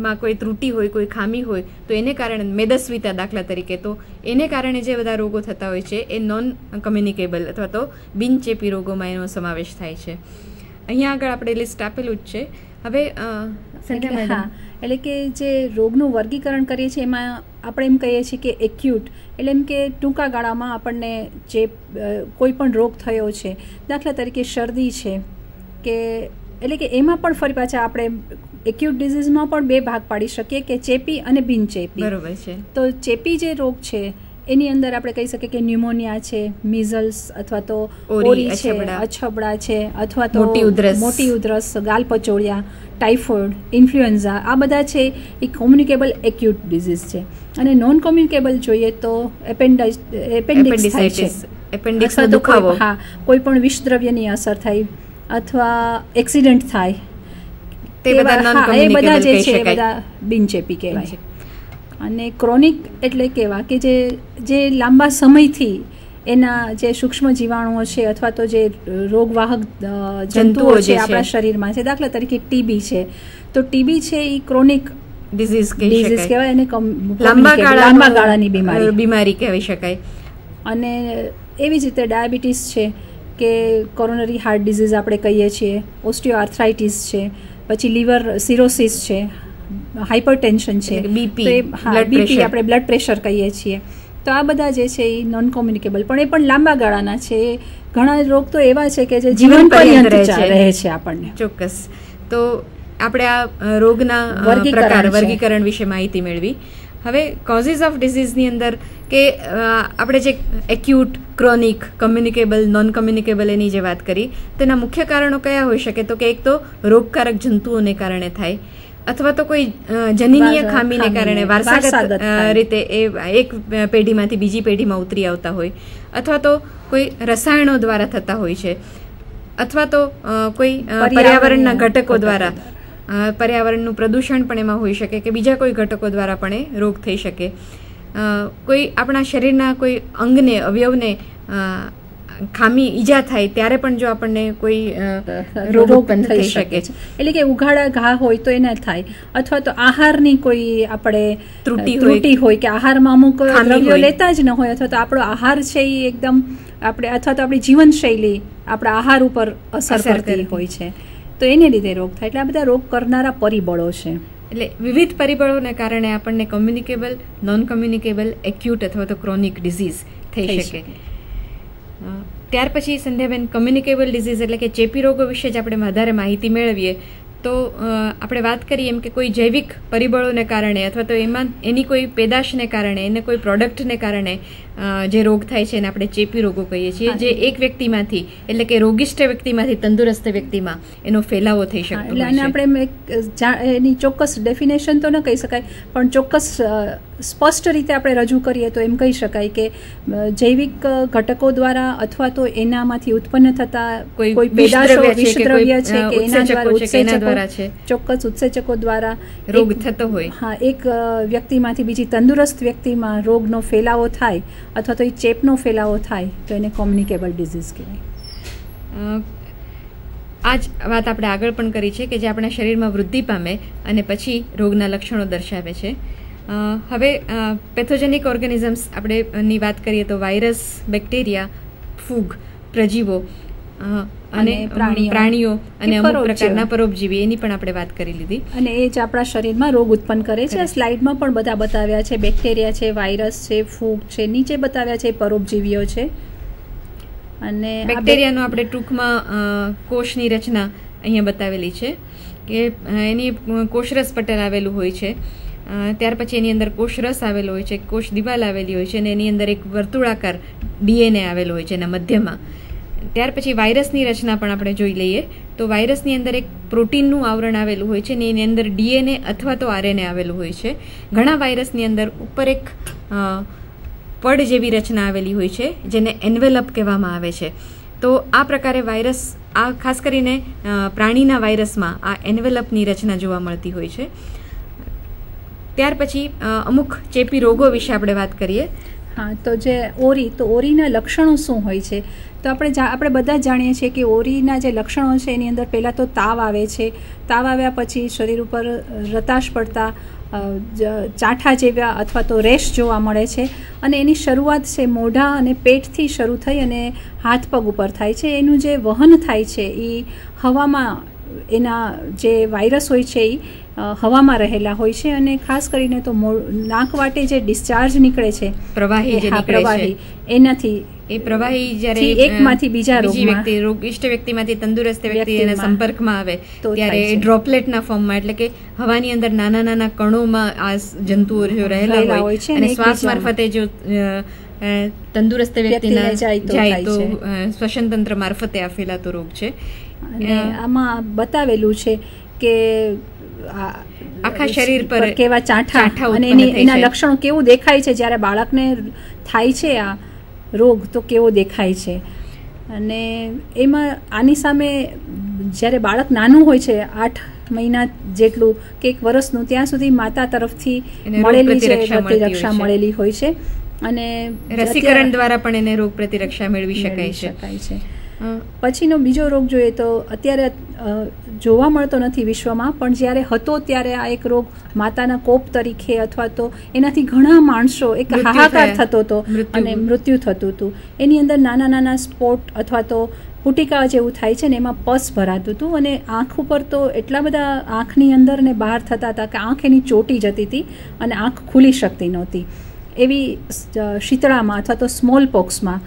માં કોઈ ત્રુટિ હોય, કોઈ ખામી હોય તો એને કારણે મેદસ્વીતા દાખલા તરીકે, તો એને કારણે જે બધા રોગો થતા હોય છે એ નોન કમ્યુનિકેબલ અથવા તો બિનચેપી રોગોમાં એનો સમાવેશ થાય છે. અહીંયા આગળ આપણે લિસ્ટ આપેલું જ છે. હવે એટલે કે જે રોગનું વર્ગીકરણ કરીએ છીએ એમાં આપણે એમ કહીએ છીએ કે એક્યુટ એટલે એમ કે ટૂંકા ગાળામાં આપણને જે કોઈ પણ રોગ થયો છે, દાખલા તરીકે શરદી છે કે એટલે કે એમાં પણ ફરી પાછા આપણે એક્યુટ ડિઝીઝમાં પણ બે ભાગ પાડી શકીએ કે ચેપી અને બિનચેપી. બરોબર છે. તો ચેપી જે રોગ છે એની અંદર આપણે કહી શકીએ કે ન્યુમોનિયા છે, મિઝલ્સ અથવા તો ઓરી છે, અછબડા છે, અથવા તો મોટી ઉધરસ, ગાલપચોળિયા, ટાઇફોઇડ, ઇન્ફ્લુએન્ઝા, આ બધા છે એ કોમ્યુનિકેબલ એક્યુટ ડિઝીઝ છે. અને નોન કોમ્યુનિકેબલ જોઈએ તો એપેન્ડિક્સ દુખાવો, કોઈ પણ વિષદ્રવ્યની અસર થાય અથવા એક્સિડન્ટ થાય, એ બધા જે છે એ બધા બિનચેપી કહેવાય. અને ક્રોનિક એટલે કેવા કે જે લાંબા સમયથી એના જે સૂક્ષ્મ જીવાણુઓ છે અથવા તો જે રોગવાહક જંતુઓ છે આપણા શરીરમાં છે, દાખલા તરીકે ટીબી છે, તો ટીબી છે એ ક્રોનિક ડિઝીઝ કહેવાય અને લાંબા ગાળાની બીમારી કહેવાય શકાય. અને એવી જ રીતે ડાયાબિટીસ છે કે કોરોનરી હાર્ટ ડિઝીઝ આપણે કહીએ છીએ, ઓસ્ટિયોઆર્થરાઇટિસ છે, પછી લીવર સિરોસિસ છે, હાઇપરટેન્શન છે, બીપી આપણે બ્લડ પ્રેશર કહીએ છીએ. તો આ બધા જે છે એ નોન કોમ્યુનિકેબલ પણ એ પણ લાંબા ગાળાના છે. ઘણા રોગ તો એવા છે કે જે જીવન પર્યંત રહે છે આપણને. ચોક્કસ. તો આપણે આ રોગના વર્ગીકરણ વિશે માહિતી મેળવી. હવે કોઝિસ ઓફ ડિઝીઝની અંદર કે આપણે જે acute, chronic, communicable, non communicable એની જે વાત કરી, તેના મુખ્ય કારણો કયા હોઈ શકે? તો કે એક તો રોગકારક જંતુઓને કારણે થાય, અથવા તો કોઈ જનીનીય ખામીને કારણે વારસાગત રીતે એ એક પેઢીમાંથી બીજી પેઢીમાં ઉતરી આવતા હોય, અથવા તો કોઈ રસાયણો દ્વારા થતા હોય છે, અથવા તો કોઈ પર્યાવરણના ઘટકો દ્વારા, પર્યાવરણનું પ્રદૂષણ પણ એમાં હોઈ શકે કે બીજા કોઈ ઘટકો દ્વારા પણ એ રોગ થઈ શકે. કોઈ આપણા શરીરના કોઈ અંગને, અવયવને ખામી, ઈજા થાય ત્યારે પણ જો આપણને કોઈ રોગ ઉત્પન્ન થઈ શકે છે. એટલે કે ઉઘાડા ઘા હોય તો એને થાય, અથવા તો આહારની કોઈ આપણે ત્રુટિ હોય કે આહારમાં અમુક દ્રવ્યો લેતા જ ન હોય, અથવા તો આપણો આહાર છે એ એકદમ આપણે અથવા તો આપણી જીવનશૈલી આપણા આહાર ઉપર અસર કરતી હોય છે, તો એને લીધે રોગ થાય. એટલે આ બધા રોગ કરનારા પરિબળો છે. એટલે વિવિધ પરિબળોને કારણે આપણને કમ્યુનિકેબલ, નોન કમ્યુનિકેબલ, એક્યુટ અથવા તો ક્રોનિક ડિઝીઝ થઈ શકે. ત્યાર પછી સંધ્યાબેન, કમ્યુનિકેબલ ડિઝીઝ એટલે કે ચેપી રોગો વિશે જ આપણે વધારે માહિતી મેળવીએ તો આપણે વાત કરીએ એમ કે કોઈ જૈવિક પરિબળોને કારણે અથવા તો એમાં એની કોઈ પેદાશને કારણે, એને કોઈ પ્રોડક્ટને કારણે જે રોગ થાય છે એને આપણે ચેપી રોગો કહીએ છીએ, જે એક વ્યક્તિમાંથી એટલે કે રોગિષ્ઠ વ્યક્તિમાંથી તંદુરસ્ત વ્યક્તિમાં એનો ફેલાવો થઈ શકતો હોય છે. અને આપણે એની ચોક્કસ ડેફિનેશન તો ન કહી શકાય, પણ ચોક્કસ સ્પષ્ટ રીતે આપણે રજૂ કરીએ તો એમ કહી શકાય કે જૈવિક ઘટકો દ્વારા અથવા તો એનામાંથી ઉત્પન્ન થતા કોઈ પેદાશો, વિષદ્રવ્ય છે કે એના દ્વારા ચોક્કસ ઉત્સેચકો દ્વારા રોગ થતો હોય. હા, એક વ્યક્તિમાંથી બીજી તંદુરસ્ત વ્યક્તિમાં રોગનો ફેલાવો થાય અથવા તો એ ચેપનો ફેલાવો થાય તો એને કોમ્યુનિકેબલ ડિઝીઝ કહેવાય. આ જ વાત આપણે આગળ પણ કરી છે કે જે આપણા શરીરમાં વૃદ્ધિ પામે અને પછી રોગના લક્ષણો દર્શાવે છે. હવે પેથોજેનિક ઓર્ગેનિઝમ્સ આપણે વાત કરીએ તો વાયરસ, બેક્ટેરિયા, ફૂગ, પ્રજીવો અને પ્રાણીઓ અને અમુક પ્રકારના પરોપજીવી, એની પણ આપણે વાત કરી લીધી. અને એ જ આપણા શરીરમાં રોગ ઉત્પન્ન કરે છે. સ્લાઇડમાં પણ બધા બતાવ્યા છે. બેક્ટેરિયા છે, વાયરસ છે, ફૂગ છે, નીચે બતાવ્યા છે પરોપજીવીઓ છે. અને બેક્ટેરિયાનો આપણે ટૂંકમાં કોષની રચના અહીંયા બતાવેલી છે કે એની કોષરસ પટલ આવેલું હોય છે, ત્યાર પછી એની અંદર કોષરસ આવેલો હોય છે, કોષ દિવાલ આવેલી હોય છે અને એની અંદર એક વર્તુળાકાર ડીએનએ આવેલો હોય છે એના મધ્યમાં. ત્યાર પછી વાયરસની રચના પણ આપણે જોઈ લઈએ તો વાયરસની અંદર એક પ્રોટીનનું આવરણ આવેલું હોય છે ને એની અંદર DNA અથવા તો RNA આવેલું હોય છે. ઘણા વાયરસની અંદર ઉપર એક પડ જેવી રચના આવેલી હોય છે જેને એન્વેલપ કહેવામાં આવે છે. તો આ પ્રકારે વાયરસ, આ ખાસ કરીને પ્રાણીના વાયરસમાં આ એન્વેલપની રચના જોવા મળતી હોય છે. ત્યાર પછી અમુક ચેપી રોગો વિશે આપણે વાત કરીએ. હા, તો જે ઓરીના લક્ષણો શું હોય છે? તો આપણે બધા જ જાણીએ છીએ કે ઓરીના જે લક્ષણો છે એની અંદર પહેલાં તો તાવ આવે છે. તાવ આવ્યા પછી શરીર ઉપર રતાશ પડતા ચાઠા જેવા અથવા તો રેશ જોવા મળે છે અને એની શરૂઆત છે મોઢા અને પેટથી શરૂ થઈ અને હાથ પગ ઉપર થાય છે. એનું જે વહન થાય છે એ હવામાં, એના જે વાયરસ હોય છે એ હવામાં રહેલા હોય છે અને ખાસ કરીને તો નાક વાટે જે ડિસ્ચાર્જ નીકળે છે, પ્રવાહી, એનાથી એ પ્રવાહી જ્યારે એકમાંથી બીજા રોગિષ્ટ વ્યક્તિમાંથી તંદુરસ્ત વ્યક્તિના સંપર્કમાં આવે ત્યારે ડ્રોપલેટના ફોર્મમાં, એટલે કે હવાની અંદર નાના નાના કણોમાં આ જંતુઓ જો રહેલા હોય છે અને શ્વાસ મારફતે જો તંદુરસ્ત વ્યક્તિના જાય તો શ્વસન તંત્ર મારફતે આ ફેલાતો રોગ છે. અને આમાં બતાવેલું છે કે આખા શરીર પર કેવા ચાઠા અને એના લક્ષણો કેવું દેખાય છે જ્યારે બાળકને થાય છે આ રોગ, તો કેવો દેખાય છે. અને એમાં આની સામે જ્યારે બાળક નાનું હોય છે, 8 મહિના જેટલું કે 1 વર્ષનું, ત્યાં સુધી માતા તરફથી મળેલી છે પ્રતિરક્ષા મળેલી હોય છે અને રસીકરણ દ્વારા પણ એને રોગ પ્રતિરક્ષા મેળવી શકાય છે. પછીનો બીજો રોગ જોઈએ તો અત્યારે જોવા મળતો નથી વિશ્વમાં, પણ જ્યારે હતો ત્યારે આ એક રોગ માતાના કોપ તરીકે અથવા તો એનાથી ઘણા માણસો એક હાહાકાર થતો હતો અને મૃત્યુ થતું હતું. એની અંદર નાના નાના સ્પોટ અથવા તો પુટિકા જેવું થાય છે ને એમાં પસ ભરાતું હતું અને આંખ ઉપર તો એટલા બધા આંખની અંદર ને બહાર થતા હતા કે આંખ એની ચોટી જતી હતી અને આંખ ખુલી શકતી નહોતી. એવી શીતળામાં અથવા તો સ્મોલ પોક્સમાં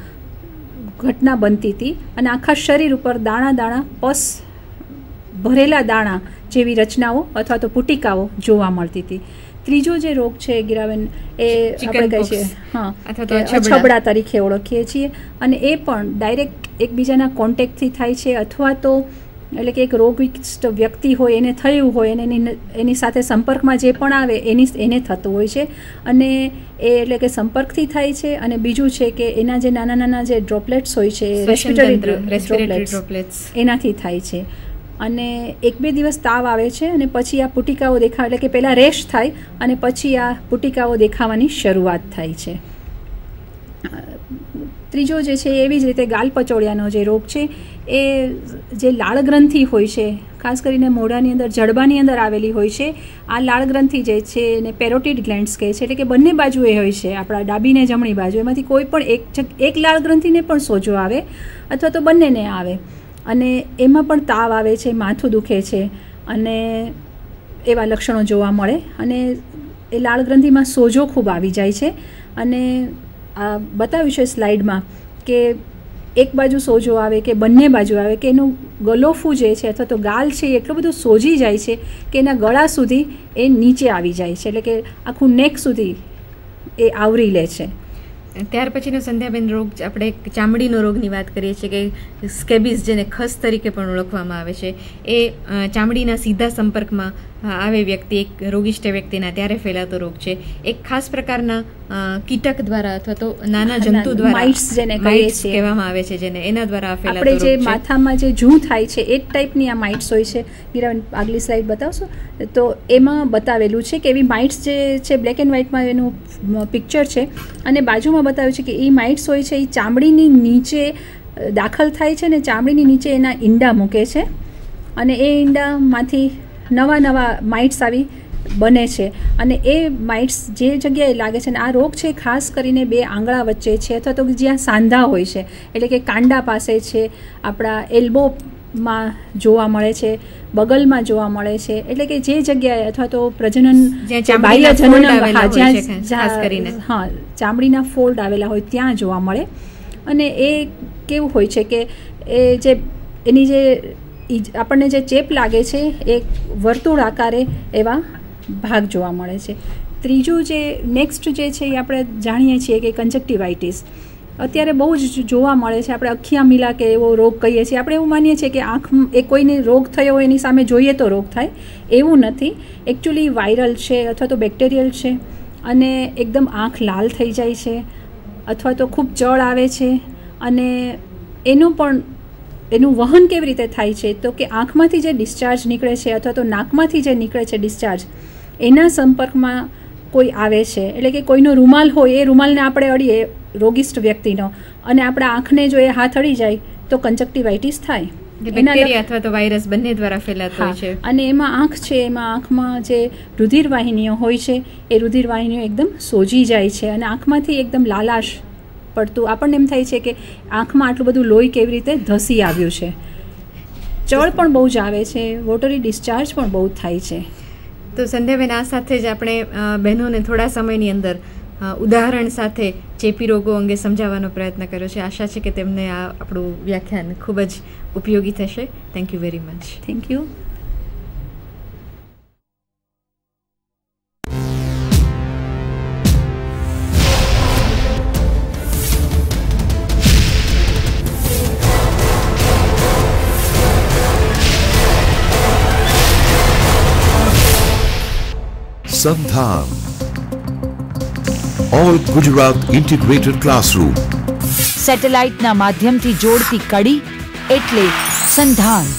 ઘટના બનતી હતી અને આખા શરીર ઉપર દાણા દાણા પસ ભરેલા દાણા જેવી રચનાઓ અથવા તો પુટિકાઓ જોવા મળતી હતી. ત્રીજો જે રોગ છે ગીરાબેન, એ આપણે કહે છે અછબડા તરીકે ઓળખીએ છીએ અને એ પણ ડાયરેક્ટ એકબીજાના કોન્ટેક્ટથી થાય છે અથવા તો એટલે કે એક રોગિષ્ટ વ્યક્તિ હોય એને થયું હોય અને એની સાથે સંપર્કમાં જે પણ આવે એને થતું હોય છે અને એ એટલે કે સંપર્કથી થાય છે. અને બીજું છે કે એના જે નાના નાના જે ડ્રોપલેટ્સ હોય છે, રેસ્પિરેટરી ડ્રોપલેટ્સ, એનાથી થાય છે. અને 1-2 દિવસ તાવ આવે છે અને પછી આ પુટિકાઓ દેખાય, એટલે કે પહેલાં રેશ થાય અને પછી આ પુટિકાઓ દેખાવાની શરૂઆત થાય છે. ત્રીજો જે છે એવી જ રીતે ગાલપચોળિયાનો જે રોગ છે, એ જે લાળ ગ્રંથિ હોય છે, ખાસ કરીને મોઢાની અંદર જડબાની અંદર આવેલી હોય છે. આ લાળ ગ્રંથિ જે છે એને પેરોટિડ ગ્લેન્ડ્સ કહે છે, એટલે કે બંને બાજુએ હોય છે, આપણા ડાબી ને જમણી બાજુ, એમાંથી કોઈ પણ એક લાળ ગ્રંથિને પણ સોજો આવે અથવા તો બંનેને આવે અને એમાં પણ તાવ આવે છે, માથું દુખે છે અને એવા લક્ષણો જોવા મળે અને એ લાળ ગ્રંથિમાં સોજો ખૂબ આવી જાય છે. અને આ બતાવ્યું છે સ્લાઇડમાં કે એક બાજુ સોજો આવે કે બંને બાજુ આવે કે એનું ગલોફું જે છે અથવા તો ગાલ છે એ એટલું બધું સોજી જાય છે કે એના ગળા સુધી એ નીચે આવી જાય છે, એટલે કે આખું નેક સુધી એ આવરી લે છે. ત્યાર પછીનો સંધ્યાબેન રોગ, આપણે ચામડીનો રોગની વાત કરીએ છીએ કે સ્કેબિસ, જેને ખસ તરીકે પણ ઓળખવામાં આવે છે, એ ચામડીના સીધા સંપર્કમાં આવે વ્યક્તિ એક રોગિષ્ટ વ્યક્તિના ત્યારે ફેલાતો રોગ છે. એક ખાસ પ્રકારના કીટક દ્વારા અથવા તો નાના જંતુ દ્વારા, માઇટ્સ જેને કહેવામાં આવે છે, જેને એના દ્વારા ફેલાતો રોગ છે. આપણે જે માથામાં જે જૂ થાય છે એ જ ટાઈપની આ માઇટ્સ હોય છે. ગીરાબેન આગલી સ્લાઇડ બતાવશો? તો એમાં બતાવેલું છે કે એવી માઇટ્સ જે છે, બ્લેક એન્ડ વ્હાઇટમાં એનું પિક્ચર છે અને બાજુમાં બતાવ્યું છે કે એ માઇટ્સ હોય છે એ ચામડીની નીચે દાખલ થાય છે અને ચામડીની નીચે એના ઈંડા મૂકે છે અને એ ઈંડામાંથી નવા માઇટ્સ આવી બને છે અને એ માઇટ્સ જે જગ્યાએ લાગે છે, અને આ રોગ છે ખાસ કરીને 2 આંગળા વચ્ચે છે અથવા તો જ્યાં સાંધા હોય છે, એટલે કે કાંડા પાસે છે, આપણા એલ્બોમાં જોવા મળે છે, બગલમાં જોવા મળે છે, એટલે કે જે જગ્યાએ અથવા તો પ્રજનન બાહ્ય જનન, ચામડીના ફોલ્ડ આવેલા હોય ત્યાં જોવા મળે. અને એ કેવું હોય છે કે એ જે એની જે આપણને જે ચેપ લાગે છે એ વર્તુળ આકારે એવા ભાગ જોવા મળે છે. ત્રીજું જે નેક્સ્ટ જે છે એ આપણે જાણીએ છીએ કે કંજક્ટિવાઇટિસ. અત્યારે બહુ જ જોવા મળે છે. આપણે અખિયા મિલા કે એવો રોગ કહીએ છીએ. આપણે એવું માનીએ છીએ કે આંખ એ કોઈને રોગ થયો હોય એની સામે જોઈએ તો રોગ થાય, એવું નથી. એકચ્યુઅલી વાયરલ છે અથવા તો બેક્ટેરિયલ છે અને એકદમ આંખ લાલ થઈ જાય છે અથવા તો ખૂબ જળ આવે છે. અને એનું વહન કેવી રીતે થાય છે તો કે આંખમાંથી જે ડિસ્ચાર્જ નીકળે છે અથવા તો નાકમાંથી જે નીકળે છે ડિસ્ચાર્જ, એના સંપર્કમાં કોઈ આવે છે. એટલે કે કોઈનો રૂમાલ હોય, એ રૂમાલને આપણે અડીએ રોગિષ્ટ વ્યક્તિનો, અને આપણા આંખને જો એ હાથ અડી જાય તો કંજક્ટિવાઇટિસ થાય. બેક્ટેરિયા અથવા તો વાયરસ બંને દ્વારા ફેલાતો હોય છે. અને એમાં આંખ છે, એમાં આંખમાં જે રુધિર વાહિનીઓ હોય છે એ રુધિર વાહિનીઓ એકદમ સોજી જાય છે અને આંખમાંથી એકદમ લાલાશ પડતું આપણને એમ થાય છે કે આંખમાં આટલું બધું લોહી કેવી રીતે ધસી આવ્યું છે. ચળ પણ બહુ જ આવે છે, વોટરી ડિસ્ચાર્જ પણ બહુ થાય છે. તો સંધ્યાબેન, આ સાથે જ આપણે બહેનોને થોડા સમયની અંદર ઉદાહરણ સાથે ચેપી રોગો અંગે સમજાવવાનો પ્રયત્ન કર્યો છે. આશા છે કે તેમને આ આપણું વ્યાખ્યાન ખૂબ જ ઉપયોગી થશે. Thank you very much. Thank you. Sandhan. All Gujarat Integrated Classroom. સેટેલાઇટના માધ્યમથી જોડતી કડી એટલે સંધાન.